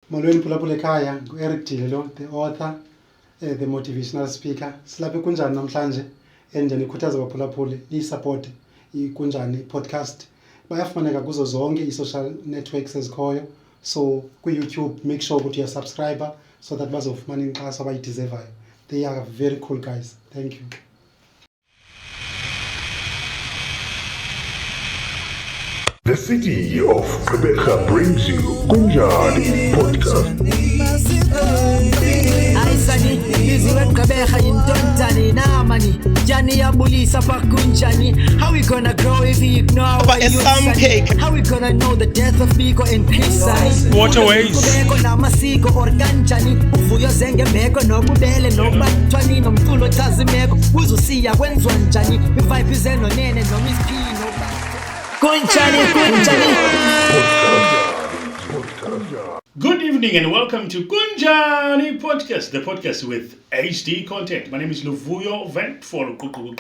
Molweni phulaphula ekhaya Eric Dili lo, the author, the motivational speaker. Silapha Kunjani namhlanje and nikhuthaza abaphulaphuli ni-support iKunjani Podcast. Bayafumaneka kuzo zonke i-social networks ezikhoyo. So ku-YouTube make sure ukuthi uyasubscribe so that bazofumana inkxaso abayideservayo. They are very cool guys. Thank you. The city of Rebecca brings you Kunjani Podcast. Aisani, busy with Rebecca in Tontani, Namani, Johnny Abulisa pa Kunjani. How we gonna grow if we ignore our youth? How we gonna know the death of Mquqo and Chris? Waterways. Kubeko na masiko organjani, uvuyo zenge meko no kubele no batwani no mtulo tazimeko, uzosiya kwenzwa njani, vibe zeno nene no miskino. Kunjani. Good evening and welcome to Kunjani Podcast, the podcast with HD content. My name is Windvoel. Mquqo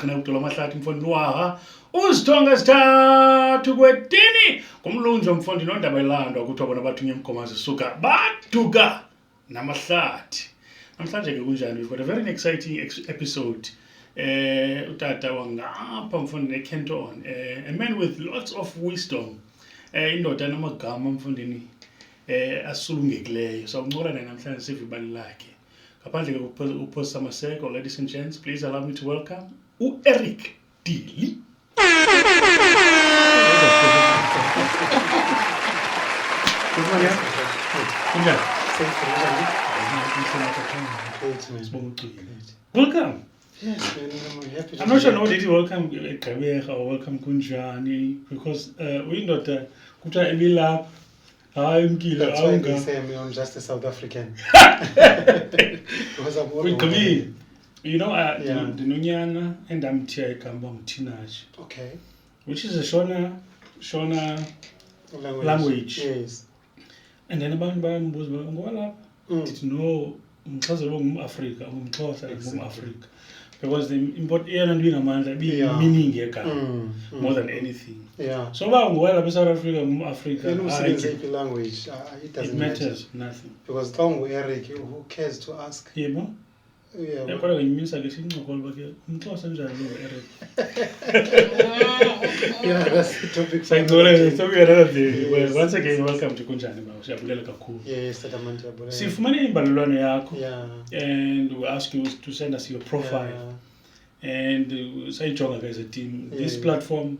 uzithonga sithathu kwedini kumlunzo mfundi nondaba elandwa ukuthi abona bathunya emkomazi suka baduka namahlathi. Namhlanje ke kunjani, we've got a very exciting episode. Utata wangapha mfundi neKenton, a man with lots of wisdom. Indoda namagama mfundini asulungekileyo. So uncola naye namhlanje sive ibali lakhe. Ngaphandle ke uphosa amaseko, ladies and gents, please allow me to welcome Eric Dili. Welcome. Yes, man, I'm happy to I'm not sure no did you welcome Rebecca or welcome Kunjani because we not kuta emila mkila That's why they say I'm just a South African. Because I'm Wait, you know, the Nunyana and I'm Tia Kamba Mtinaj. Okay. Which is a Shona language. Yes. And then about Mzwanele, did you know Mquqo Africa, Mquqo Africa. Because the import air and being a man that be meaning here more than anything. Yeah. So about South Africa, Africa, you know, the language, it doesn't matter. Nothing. Because Tongo Eric, who cares to ask? Yeah, Yeah. yeah, but when you miss a guessing, Mquqo Eric. Yeah, that's the topic. So another day. Well, once again, welcome to Kunjani. Yes, that I'm Sifumane imbalelwane yakho. Yeah. And we ask you to send us your profile. Yeah. And sayijonga as a team. This platform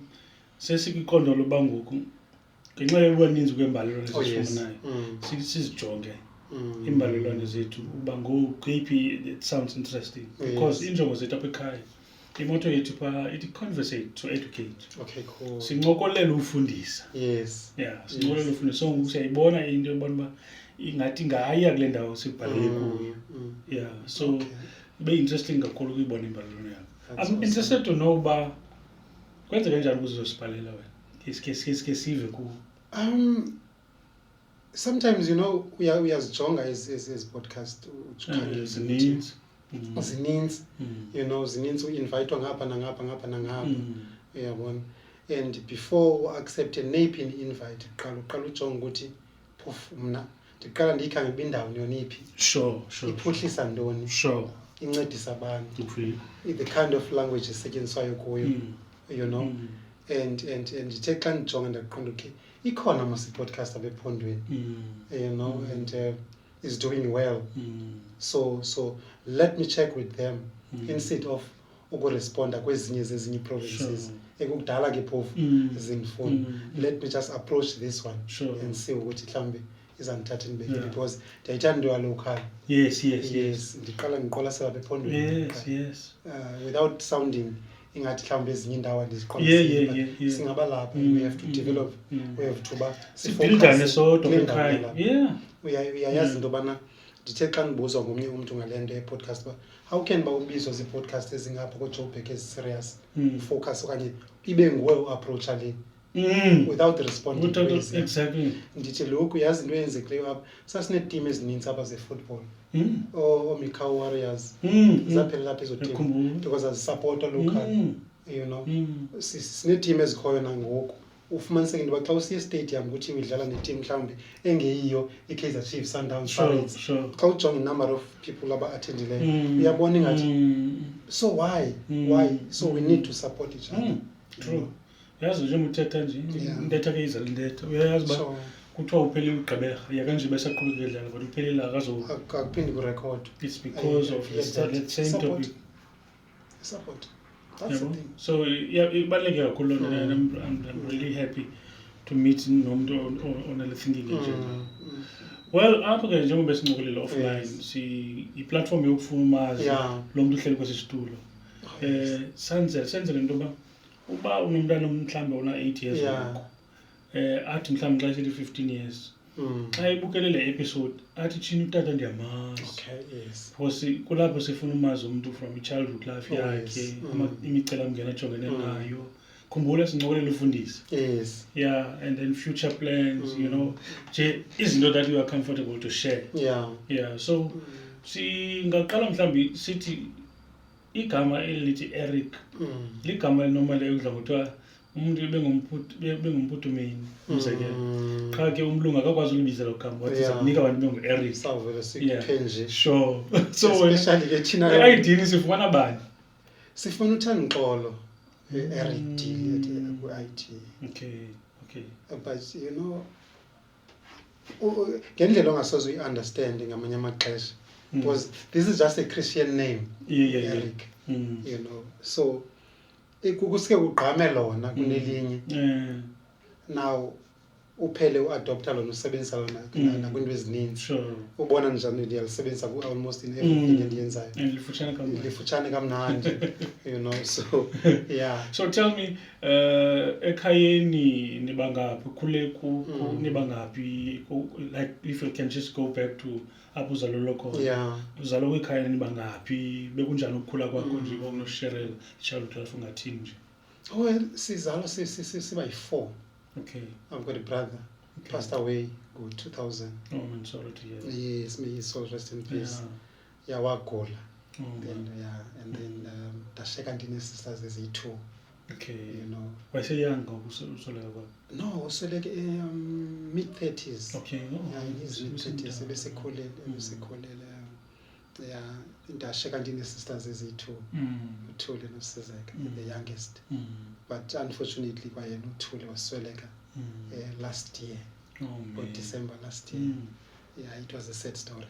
sesikuqonda loba ngoku. Ngenxa yokubaninzi kwembalelwane esifunayo. Sizijonge. Imbalelwane zethu uba ngokuphi, it sounds interesting because injongo zethu apha ekhaya imoto yethu pha ithi conversate to educate. Okay, cool. Sincokolela ufundisa. Yes. Yeah, sincokolela ufundisa. So usiyayibona into yobona ingathi ngaya kule ndawo sibhalele kuyo. Yeah, so be interesting kakhulu ukuyibona imbalelwane yakho. I'm interested to know ba kwenza kanjani ukuzosibhalela wena. Ke sive ku. Sometimes, you know, we are stronger as podcast. Zininzi. You know, zininzi invite ngapha nangapha. Uyabona. And before we accept a napin invite, qala ujonga ukuthi phofu mna ndiqala ndiyikhangela indawo yoniphi. Sure. Iphuhlisa ntoni? Sure. Incedisa abantu. Good. The kind of language esetyenziswayo kuyo. You know. And ndithe xa ndijonga ndaqonda okay, ikhona masi podcast abephondweni. You know, and is doing well. So let me check with them instead of ukuresponda kwezinye zezinye provinces. Ekudala ke phofu zingifuna. Let me just approach this one and see ukuthi mhlambe izangithatha nibeke because ndiyayithanda local. Yes. Ndiqala ngiqolasela bephondweni. Yes. Without sounding ingathi mhlambe ezinye indawo Yeah. Singaba lapha, we have to develop, we have to ba sifocus sodwa ekhaya. Yeah. Uyayazi into bana ndithe xa ngibuzwa ngomnye umuntu ngale nto ye-podcast ba how can ba ubizwa zi-podcast ezingapha ko-Joburg ezi-serious focus okanye ibe nguwe u-approacha le without responding. Exactly. Ndithi lokhu yazi into eyenzekileyo apha sasineetim ezininzi apha ze-football Mquqo Warriors zaphelela lapha ezo team because azisupporta local. You know, sineetim ezikhoyo nangoku ufumaniseke into yoba xa usiye estadium ukuthi udlala neteam mhlawumbi engeyiyo i-Kaizer Chiefs, Sundowns, Sure. xa ujonga i-number of people aba-attendileyo uyabona ingathi so why so we need to support each other. True. Yazi njengoba uthetha nje intetha ke izala intetha uyayazi uba kuthiwa uphelile ugqibeka yakanje besaqhubeka edlala but uphelile akuphindi kurekhod. It's because of that same topic. Support. That's the thing. So ibaluleke kakhulu loo nto, and I'm really happy to meet nomuntu onale thinking enje. Well, apho ke njengoba sincokolela offline i-platform yokufuna umazi lo muntu uhleli kwesi situlo. Senzele into yoba uba unomntana mhlawumbe ona 8 years ngoku athi mhlawumbe xa isithi 15 years xa ibukele le episode athi tshini utata ndiyamazi. Because kulapho sifuna umazi umuntu from i-childhood life yakhe, imicelamngeni ajongene nayo. Khumbula sincokolela ufundisa. And then future plans, you know, nje izinto that you are comfortable to share. So singaqala mhlawumbe sithi igama elithi Eric ligama elinormal elidla ngothiwa umuntu bengumputumeni umzekelo. Qha ke umlungu akakwazi ulibiza lo gama wathi sizakunika abantu bengu-Eric. Sawuvele sikuphenje. Sure. So especially ke thina i-ID sifumana bani? Sifuna uThandixolo Eric Dili ku-IT. Okay. But you know ngendlela ongasoze uyi-understand ngamanye amaxesha because this is just a Christian name. Eric. You know, so kusuke ugqame lona kunelinye. Now uphele uadopta lona usebenzisa lona nakwinto ezininzi. Ubona njani ndiyalisebenzisa almost in everything endiyenzayo. Lifutshane kamnandi. You know, so So tell me, ekhayeni nibangaphi khule nibangaphi, like if you can just go back to apho uzalelwe khona. Uzalelwe ekhaya nibangaphi, bekunjani ukukhula kwakho nje kokunosherela i-childhood life ungathini nje? Well, sizalwa siba yi-4. Okay. I've got a brother, passed away in 2000. Oh, I'm sorry to hear that. Yes, may his soul rest in peace. Wagola. And then ndashiyeka ndine sisters eziyi-2. Okay. You know. Wayeseyoung usoleka kwakho? No, usoleke mid-30s. Okay. In his mid-30s ebesikhulile. Ndashiyeka ndine sisters eziyi-2. uThule noSizeka, the youngest. But unfortunately kwayena uThule wasweleka last year. December last year. It was a sad story.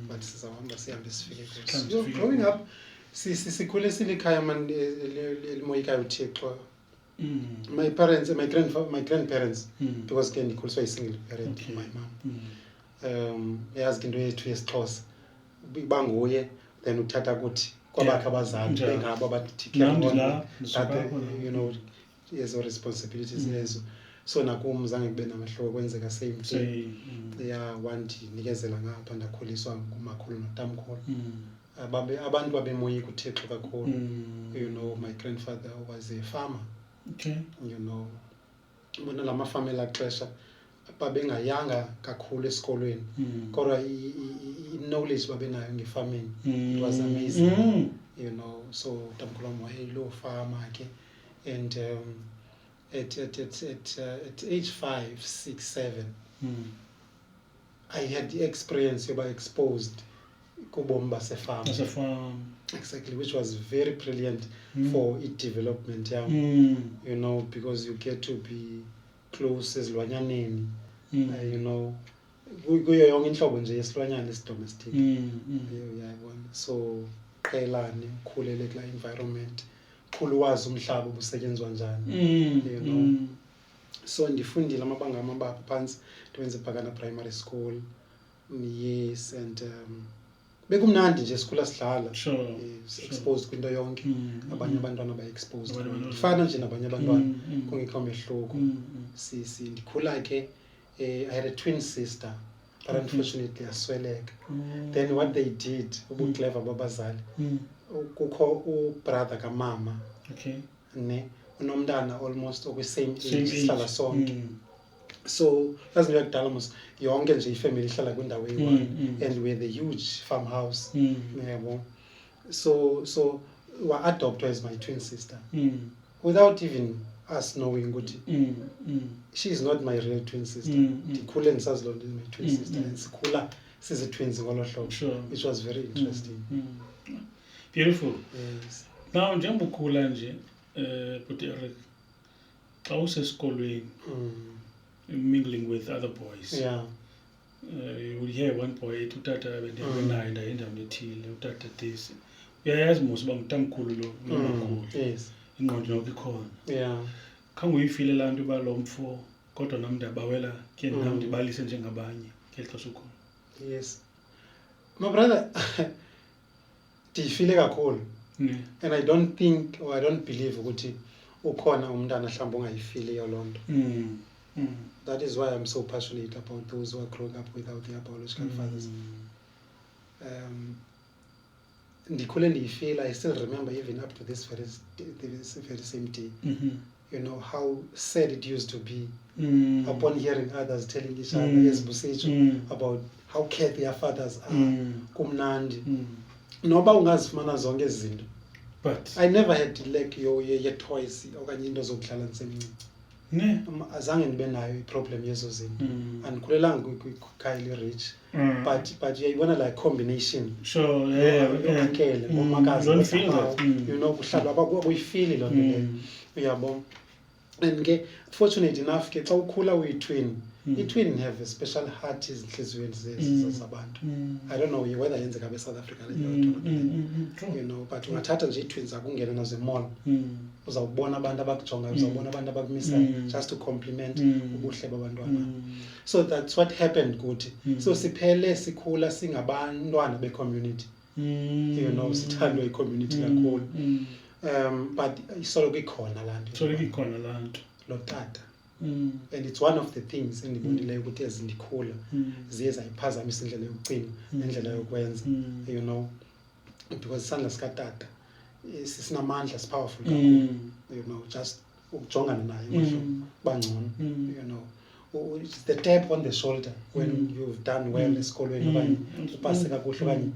But sizawuhamba sihambe sifike kuso. Growing up sikhule silikhaya man elimoyikayo uThixo. My grandparents, because ke ndikhuliswa yi-single parent, my mom. Yazi into yethu yesiXhosa banguye then uthatha kuthi kwabakhe abazali bengabo abathi you know yezo responsibilities lezo. So nakum zange kube namahloko kwenzeka same thing. Wanti nikezela ngapha ndakhuliswa ngumakhulu notamkhulu. Abantu babemoyika uThixo kakhulu. You know, my grandfather was a farmer. You know, bona lama family axesha babengayanga kakhulu esikolweni kodwa i-knowledge babenayo nge-farming. It was amazing. You know, so utamkhulu wami wayelo farmer ke, and at age 5, 6, 7 I had the experience yoba exposed kubomi basefama. As a farm. Exactly, which was very brilliant for its development. You know, because you get to be close ezilwanyaneni. You know, kuyo yonke inhlobo nje yesilwanyana esidomestic. Uyayibona. So qhelane ukhulele kula environment. Khulu wazi umhlaba ubusetyenzwa njani. You know. So ndifundile amabanga amabapha phansi ndenze Phakana Primary School. Yes, and bekumnandi nje sikhula sidlala. Exposed kwinto yonke. Abanye abantwana ba-exposed. Fana nje nabanye abantwana kungekho mehluko. Ndikhula ke I had a twin sister, but unfortunately asweleka. Then what they did, ubuclever babazali. Kukho ubrother kamama. Ne unomntana almost okwi-same age sihlala sonke. So yazi into yakudala mos yonke nje ifamily ihlala kwindawo eyi-1 and we had a huge farmhouse. Yabo. So wa-adoptwa as my twin sister without even us knowing ukuthi she is not my real twin sister. Ndikhule ndisazi loo nto is my twin sister, and sikhula sizi-twins ngolo hlobo, which was very interesting. Beautiful. Yes. Now njengoba ukhula nje but Eric xa usesikolweni mingling with other boys, Yeah. You would hear one boy ethi utata bendiyabenayo ndaye endaweni ethile, utata this, uyayazi mos uba ngutamkhulu lo nomakhulu, Yes. ingqondo yakho ikhona. Yeah. Khange uyifile laa nto uba lo mfo kodwa nam ndiyabawela ke nam ndibalise njengabanye ngeli xesha ukhona. Yes. My brother, ndiyifile kakhulu. And I don't think, or I don't believe ukuthi ukhona umntana mhlawumbe ongayifili loo nto. That is why I'm so passionate about those who are growing up without their biological fathers. Ndikhule ndiyifila. I still remember even up to this very same day. You know how sad it used to be upon hearing others telling each other as Busetsho about how cared their fathers are. Kumnandi. Noba ungazifumana zonke izinto. But I never had like your toys okanye into zokudlala ndisemncinci. Azange ndibe nayo iproblem yezo zinto. Andikhulelanga kwikhaya eli-rich. But uyayibona like combination. Sure, yeah. Unkele, omakazi, you know, kuhlala abuyifili loo nto leyo. Uyabona. And ke fortunate enough ke xa ukhula uyi-twin, i-twin have a special heart ezinhliziyweni zabantu. I don't know whether yenzeka be-South Africa you know, but ungathatha nje ii-twins akungena nazo emall, uzawubona abantu abakujongayo, uzawubona abantu abakumisayo, just to compliment ubuhle babantwana. So that's what happened kuthi. So siphele sikhula singabantwana be-community, you know, sithandwa i-community kakhulu. But isoloko ikhona laa nto, lo tata. And it's one of the things endibonileyo ukuthi ezindikhula ziye zayiphazamisa indlela yokucinga nendlela yokwenza, you know, because isandla sikatata sinamandla, powerful kakhulu, you know, just ukujongana naye bangcono, you know. It's the tap on the shoulder when you've done well esikolweni okanye upase kakuhle okanye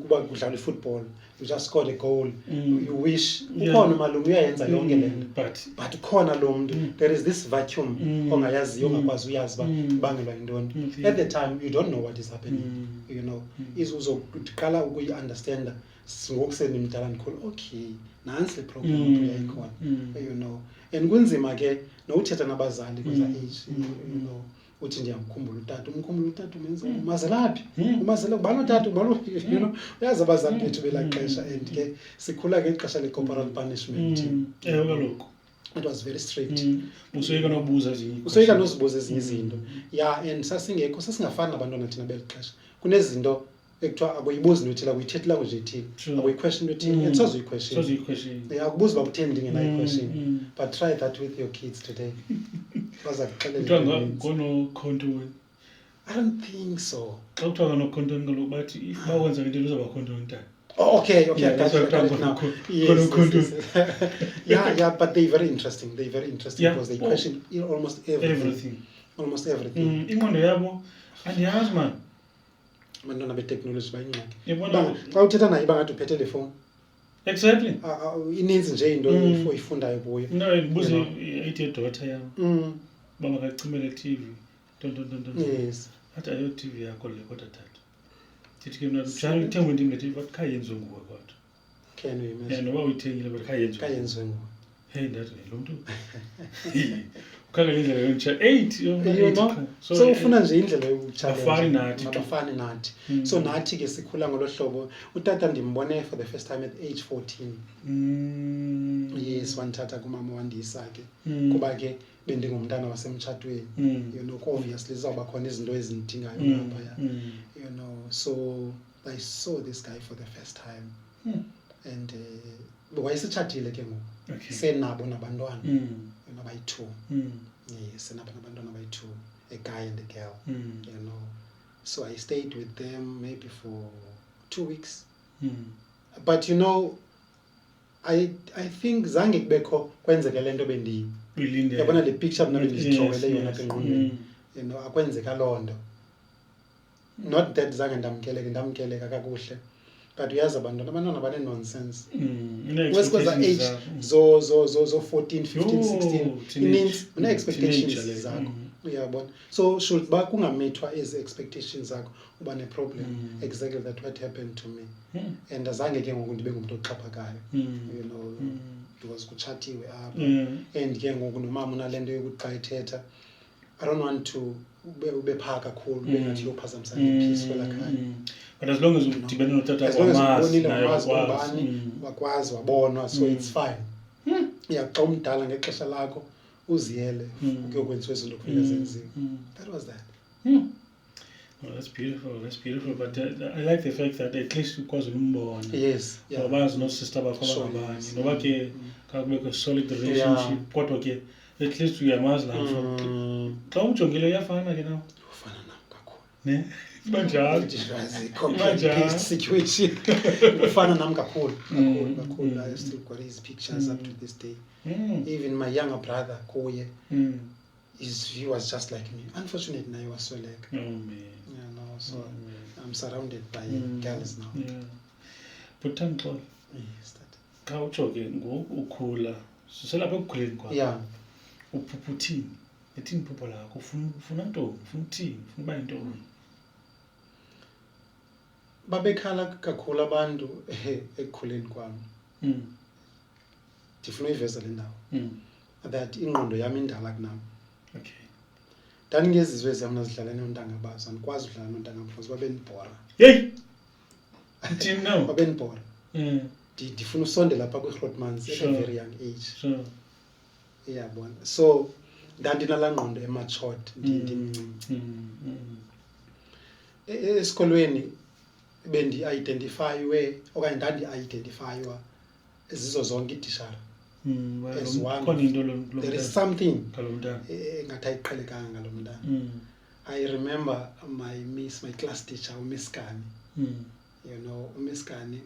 kuba kudlala football, you just scored a goal, you wish ukhona umalume uyayenza yonke le nto, but ukhona lo mntu, there is this vacuum ongayaziyo, ongakwazi uyazi uba ibangelwa yintoni. At the time you don't know what is happening, you know. Uzoqala ukuyi-understanda ngokusendimdala ndikhula, okay, nantsi le problem uyayikhona, you know. And kunzima ke nowuthetha nabazali kweza age, you know, uthi ndiyamkhumbula utata, umenza umazelaphi, umazela ubani utata, you know, uyazi abazali bethu belaa xesha. And ke sikhula ngexesha le-corporal punishment. Kaloku it was very strict. Usoyika nozibuza ezinye izinto. Yeah, and sasingafani nabantwana thina beli xesha. Kunezinto ekuthiwa akuyibuzi into ethile, akuyithethela nje ethile, akuyiquestion into ethile, and sozuyiquestion. Yeah, akubuzi uba kutheni ndingenayiquestion. But try that with your kids today. I don't think so. Xa kuthiwa no-content kaloku bathi if bawenza into uzaba content. Oh, okay, I got it now. Yes. Yeah, but they're very interesting. Because they question almost everything. Almost everything. Ingqondo yabo andiyazi man. Abantwana be-technology bayingxaki. Xa uthetha naye bangathi uphethe le phone. Exactly. Ininzi nje into oyifundayo kuyo. No, ndibuze ithi daughter yam. Baba kacimele TV. Yes. Athi ayo TV yakho le kodwa tata. Thithi ke mna njalo ithengwe into ngeTV but khayenziwe nguwe kodwa. Can you imagine? Yeah, noba uyithengile but khayenziwe nguwe. Hey, ndathi lo mntu. Ukhangela indlela yontsha 8 so ufuna nje indlela yokuchallenge abafani nathi. So nathi ke sikhula ngolo hlobo. Utata ndimbone for the first time at age 14. Yes, wanthatha kumama wandisa ke kuba ke bendingumntana wasemtshatweni, you know, obviously zawuba khona izinto ezindingayo lapha, you know. So I saw this guy for the first time. And wayesitshatile ke ngoku, senabo nabantwana, you know, bayi-2. Yes, senabo nabantwana bayi-2, a guy and a girl, you know. So I stayed with them maybe for 2 weeks. But you know, I think zange kubekho kwenzeke le nto yabona le picture mna bendizijongele yona apha engqondweni, you know, akwenzeka loo nto. Not that zange ndamkeleka kakuhle, but uyazi abantwana bane-nonsense Mm. wesikwenza age zo 14 15 16 ininzi une-expectations teenager, zakho uyabona so should ba kungamithwa ezi expectations zakho uba ne-problem exactly that what happened to me and azange ke ngoku ndibe ngumuntu oxhaphakayo you know because kutshatiwe apha and ke ngoku nomama unale nto yokuthi xa ithetha I don't want to ube phaa kakhulu ube ngathi yophazamisa ipeace kwela khaya. But as long as udibene notata As long as wamazi ubonile naye wazi wakwazi. ubani wakwazi wabonwa so it's fine. Yeah, xa umdala ngexesha lakho uziyele ukuyokwenziwa izinto kufuneka zenziwe. That was that. Oh, that's beautiful. But I like the fact that at least ukwazi umbona. Yes. Yeah. Abazi no sister bakho abangabanye. Noba ke kakubekho solid relationship kodwa ke at least uyamazi lapho. Xa umjongile uyafana ke nawe. Ufana nam kakhulu. Ne? Banjalo. Complex situation. Ufana nam kakhulu. I still got his pictures up to this day. Even my younger brother kuye. He was just like me. Unfortunately, now he was so like. Oh man. Yeah, no. So I'm surrounded by girls now. Yeah. But Tanxolo, Yes, that. xa utsho ke ngoku ukhula siselapha ekukhuleni kwakho. Yeah. Uphupha uthini? Ethini iphupho lakho? Ufuna ntombi? Ufuna uthini? Ufuna uba yintombi? Babekhala kakhulu abantu ekukhuleni kwami. Ndifuna uyiveza le ndawo. That ingqondo yami indala kunami. Okay. Ndandingezizwe ezam zidlala noontanga bazo andikwazi udlala noontanga because babenibhora. Hey! Until now? Babenibhora. Ndifuna usondela phaa kwi-Grootmans at a very young age. Sure. Iyabona. So ndandinalaa ngqondo ematured ndimncinci. Esikolweni bendi-identifywe okanye ndandi-identifywa zizo zonke iitishara. As one, there is something engathi ayiqhelekanga ngalo mntana. I remember my class teacher uMiss Kani. You know uMiss Kani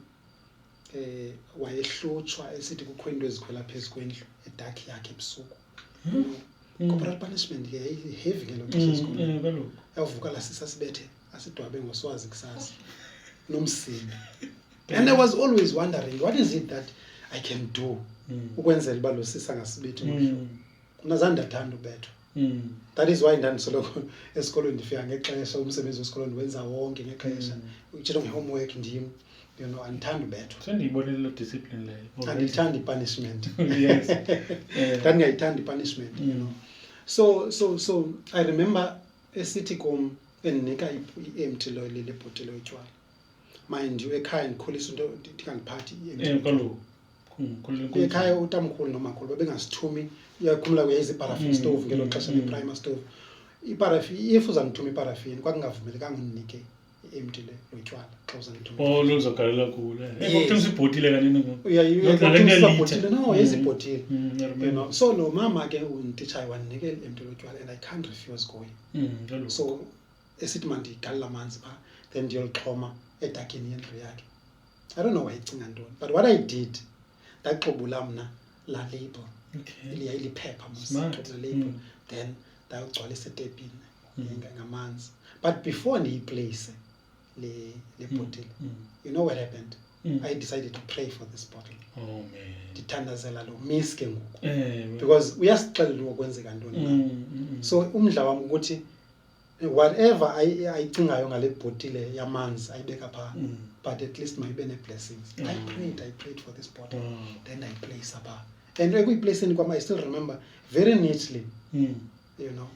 wayehlutshwa esithi kukho into ezikhwela phezu kwendlu edakhi yakhe ebusuku. Corporal punishment ke heavy ngelo xesha esikolweni. Yavuka lasisa sibethe asidwabe ngoswazi kusasa nomsini. And I was always wondering what is it that I can do ukwenzela uba lo sisa ngasibethi ngohlobo. Nazange ndathanda ubethwa. That is why ndandisoloko esikolweni ndifika ngexesha umsebenzi wesikolo ndiwenza wonke ngexesha. Utshilo nge-homework ndim. You know, andithanda ubethwa. Sendiyibonile lo discipline leyo. Andithanda i-punishment. Yes. Ndandingayithanda i-punishment, you know. So I remember esithi kum endinika i-empty le bhotile yotywala. Mind you, ekhaya ndikhulisa into ndingandiphathi i-empty. Kaloku. Ekhaya utamkhulu nomakhulu babengasithumi uyakhumula kuyayiza iparafin stove ngelo xesha le-primer stove. Iparafin if uzandithuma iparafin kwakungavumelekanga undinike i-empty le yotywala xa uzandithuma. Oh, luzagalela kuwe. Ngokuthengisa ibhotile kanini ngoku. Uyayibhotile no yezibhotile. You know, so no mama ke undititshayo wandinika i-empty lotywala and I can't refuse going. So esithi mandigalele amanzi phaa then ndiyolixhoma edakeni yendlu yakhe. I don't know why icinga ntoni, but what I did ndaxobula mna la label. Okay. Iliphepha mos label then ndayogcwalisa etepini ngamanzi. But before ndiyiplace le bottle, you know what happened? I decided to pray for this bottle. Oh man. Ndithandazela lo miss ke ngoku. Because uyasixelela ngokwenzeka ntoni na. So umdla wami ukuthi whatever ayicingayo ngale bottle yamanzi ayibeka phaa, but at least mayibe ne-blessings. I prayed for this bottle. Then I place apha. And ekuyiplaceni kwam I still remember very neatly. You know.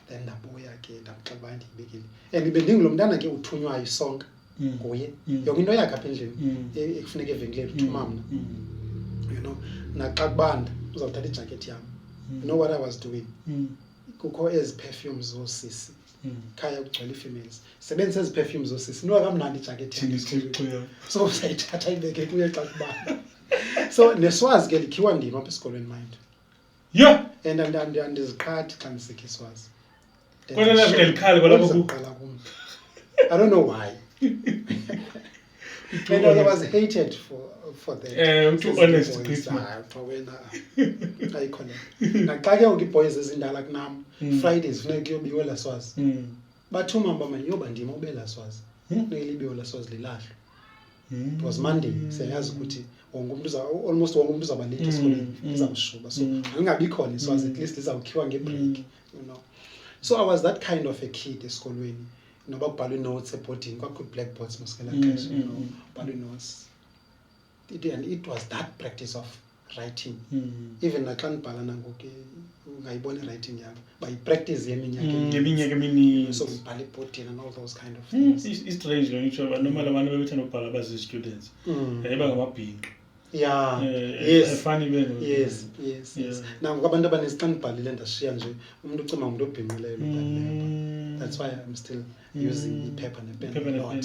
Then ndabuya ke ndamxela uba ndiyibekile. And bendingulo mntana ke uthunywayo isonka nguye. Yonke into yakhe apha endlini ekufuneka evenkileni uthuma mna. You know, naxa kubanda uzawuthatha ijakethi yam. You know what I was doing? Kukho ezi perfumes zoosisi. Khaya kugcwele ii-females. Sebenzisa ezi perfumes zoosisi. Inoba kamnandi ijakethi yam. So usayithatha ibeke kuye xa kubanda. So neswazi ke likhiwa ndim apha esikolweni mind. Yeah. And andiziqhathi xa ndisikhe iswazi. Kodwa la vele likhali kwalapho I don't know why. And I was hated for that. Too honest, Christmas. Ayikhona. Naxa ke ukiboys ezindala kunam Fridays funeka kuyobiwe la swazi. Bathuma mama yoba ndima ubela swazi. Nelibiwe la swazi lilahlwe. It was Monday. Siyayazi ukuthi almost wonke umuntu uzaba late esikoleni izawushuba. So angingabi khona so at least izawukhiwa ngebreak, you know. So I was that kind of a kid esikolweni. Noba kubhalwe notes ebhodini kwaku blackboards muskela xesha, you know, kubhalwe notes. And it was that practice of writing. Even naxa nibhala nangoku ungayibona writing yakho but practice yeminyaka emininzi. So ngibhala ebhodini and all those kind of things. It's strange lo ngisho normal abantu bebethanda ukubhala bazi students. Eba ngamabhinqa. Yeah. Yes. Funny beno. Yes. Now abantu abanesixa nibhalile ndashiya nje umuntu ucima umuntu obhinqileyo lo. That's why I'm still using paper and pen a lot.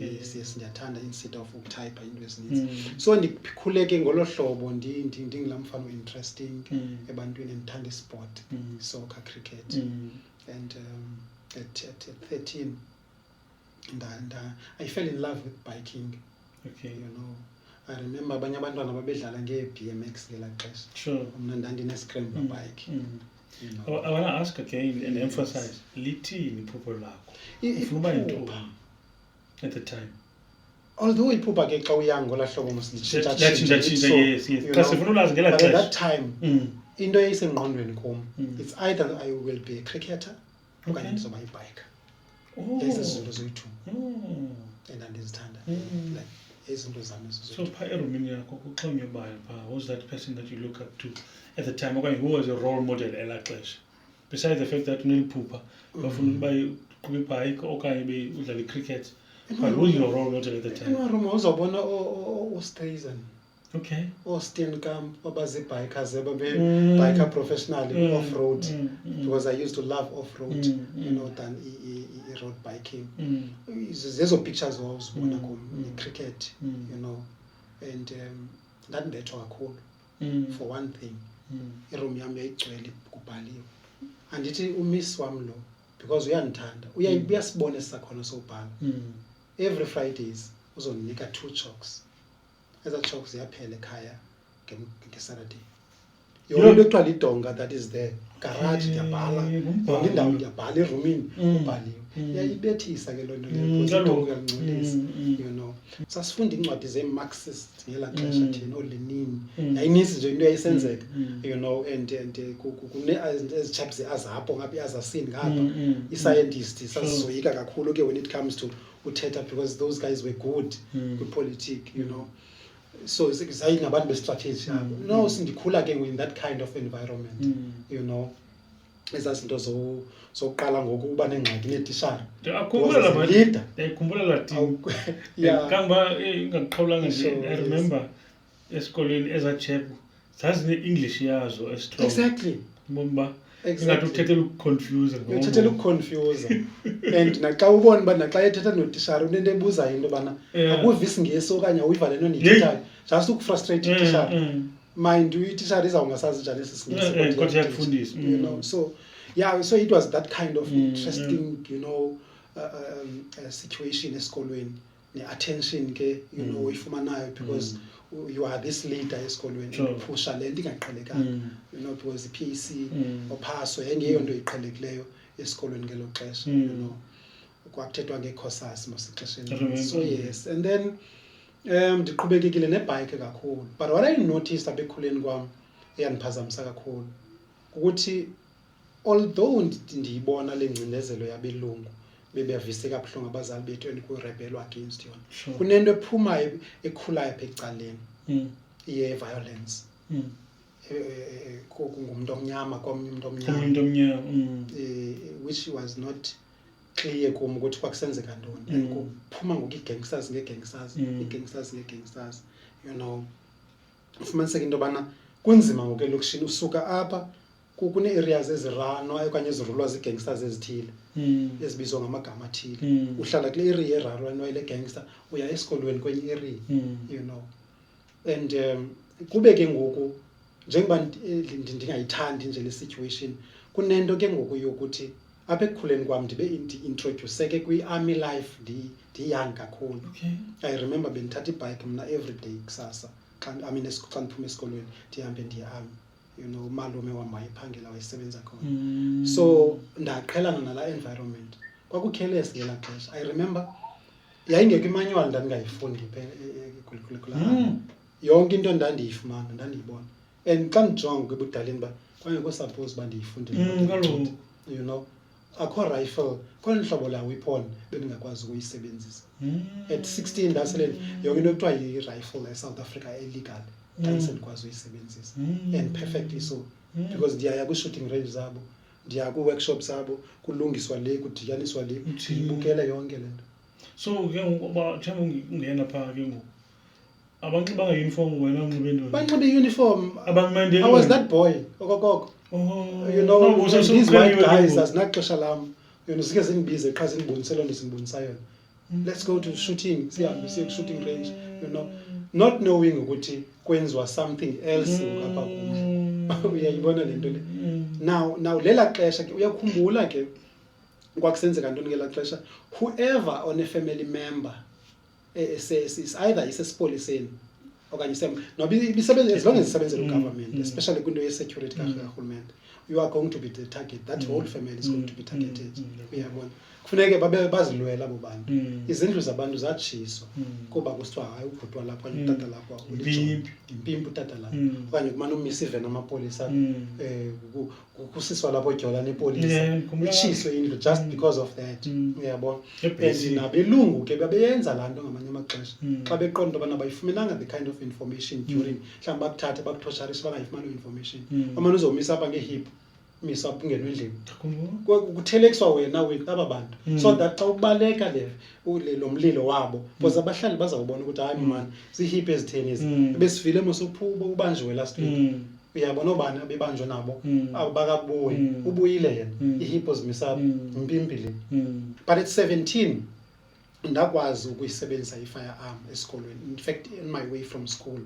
Yes, ndiyathanda instead of ukutype into ezininzi. So ndikhuleke ngolo hlobo ndingilamfana interesting ebantwini ndithanda sport, soccer, cricket. And at 13 and I fell in love with biking. Okay. You know, I remember abanye abantwana babedlala nge-BMX ngelaa xesha. Sure. Mna ndandine-scrambler bike. You know. I want to ask again and emphasize, lithini iphupho lakho? Ufuna uba yintoni at the time? Although iphupha ke xa uyanga ngola hlobo Latshintsha, yes. Xa sifuna ulazi ngelaa but at xesha. that time, into eyayisengqondweni kum, it's either I will be a cricketer okanye ndizoba yibiker. Lezi zinto zoyi-two. And andizithanda. Like izinto zami So pha erumini yakho kuxhonywe bayo pha, who's that person that you look up to at the time? Okanye who was your role model elaa xesha? Besides the fact that uneliphupha bafuna uba uqhube ibhayiki okanye udlala i-cricket, but who's your role model at the time? emaroma uzawubona oStrazen, Okay. oSteenkamp abazii-bikers ababe-biker professionally off-road, because I used to love off-road, you know, than i-road biking. Zezo pictures wawuzibona kum ne-cricket, you know, and ndandibethwa kakhulu. For one thing, iroom yam yayigcwele kubhaliwe. Andithi umiss wam lo, because uyandithanda, uyasibona esisakhono sokubhala. Every Fridays uzondinika 2 chalks. Ezaa chalks ziyaphela ekhaya ngeSaturday. Yonke into ekuthiwa lidonga that is there, garage ndiyabhala, yonke indawo ndiyabhala, erumini ubhaliwe. Iyayibethisa ke loo nto leyo, idonga iyangcolisa, you know. Sasifunda iincwadi zee-Marxist ngelaa xesha thina, ooLenin. Yayininzi nje into eyayisenzeka, you know, and ezi chaps azapo ngapha i-assassin ngapha, i-scientist sasizoyika kakhulu ke when it comes to uthetha, because those guys were good kwi-politic, you know. So zayingabantu be-strategy yabo. No, sindikhula ke in that kind of environment, you know. Ezaa zinto zokuqala ngokuba nengxaki neetishara. Ndiyakhumbula laa team. Kangba ingaqhawulanga nje, I remember esikolweni ezaa chapel zazine-English yazo strong. Exactly. Bomba ingathi uthethela ukuconfuse. Uthethela ukuconfuse. And naxa ubona uba naxa ethetha notishara unento ebuzayo into yobana akuva isiNgesi okanye awuyiva le nto ndiyithethayo, just ukufrustrate itishara. Mind you, itishara izawungasazi njani esi siNgesi kodwa iyakufundisa. You know, so yeah, so it was that kind of interesting, you know, situation esikolweni, ne-attention ke, you know, uyifumanayo because you are this leader esikolweni, upusha le nto ingaqhelekanga, you know, because i-PAC ophaso yayingeyo nto iqhelekileyo esikolweni ngelo xesha, you know, kwakuthethwa ngeekhosas masixesheni. So yes, and then ndiqhubekekile nebhayike kakhulu, but what I noticed apha ekukhuleni kwam eyandiphazamisa kakhulu ukuthi although ndiyibona le ngcinezelo yabelungu bebeyaviseka kabuhlungu abazali bethu and kurebelwa against yona, kunento ephumayo ekhulayo apha ecaleni ye-violence. Ngumntu omnyama komnye umntu omnyama, which was not clear kum ukuthi kwakusenzeka ntoni, and kuphuma ngoku ii-gangsters ngee-gangsters, you know. Ufumaniseka into yobana kunzima ngoku elokishini, usuka apha kune-areas eziranwa okanye ezirulwa zii-gangsters ezithile ezibizwa ngamagama athile. Uhlala kule area erarwanwa yile gangster, uya esikolweni kwenye area, you know. And kube ke ngoku njengoba ndingayithandi nje le situation, kunento ke ngoku yokuthi apha ekukhuleni kwam ndibe ndi-introduce ke kwi-army life ndiyoung kakhulu. I remember bendithatha ibhayiki mna everyday kusasa xa ndiphuma esikolweni ndihambe ndiye-army, you know. Umalume wam wayephangela, wayesebenza khona. So ndaqhelana nalaa environment. Kwakukhelesi ngelaa xesha. I remember yayingekho imanual ndandingayifundi curriculum yonke into ndandiyifumana ndandiyibona and xa ndijonga kwebudaleni ba kwangekho suppose uba ndiyifundile kaloku you know akho rifle khona hlobo la weapon bendingakwazi ukuyisebenzisa at 16 ndasele yonke into ekuthiwa yi-rifle eSouth Africa illegal ndandisendikwazi uyisebenzisa and perfectly so because ndiyaya kwi-shooting range zabo ndiya kwi-workshop zabo kulungiswa le kudityaniswa le ndiyibukele yonke le nto. So ke ngoba mhlawumbe ungena phaa ke ngoku abanxibanga uniform wena unxibe ntoni? Banxibe i-uniform. Abamendele. I was that boy okokoko. You know, these white guys asinaxesha lam. You know, sike zingibize qha zindibonise loo nto sindibonisa yona. Let's go to shooting. Sihambe siye ku-shooting range, you know, not knowing ukuthi kwenziwa something else ngapha kum. Uyayibona le nto le. Now lela xesha ke uyakhumbula ke kwakusenzeka ntoni ngelaa xesha, whoever on a family member is either isesipoliseni okanye ibisebenza as long as isebenzela ugovernment, especially kwinto ye-security karhulumente, you are going to be the target. That whole family is going to be targeted. Uyabona, kufuneke babe bazilwela abo bantu. Izindlu zabantu zatshiswa kuba kusithiwa hayi ubhuti walapha okanye utata lapha impimpi utata lapha okanye kumane umisa iveni amapolisa kusiswa lapho odyola nepolisa itshiswe indlu just because of that. Uyabona, and nabelungu ke babeyenza laa nto ngamanye amaxesha xa beqonda into yobana bayifumenanga the kind of information during mhlawumbi bakuthathe bakutosharishe bangayifumani information amane uzomisa apha ngehip misa apha ungenwe endlini kuthelekiswa wena with aba bantu so that xa ubaleka lo mlilo wabo because abahlali bazawubona ukuthi hayi man zihip ezitheni ezi besifile mosuphuba ubanjiwe last week. Uyabona obani abebanjwe nabo abakabuyi ubuyile yena ihip ozimisa impimpi le. But at 17 ndakwazi ukuyisebenzisa i-firearm esikolweni, in fact in my way from school,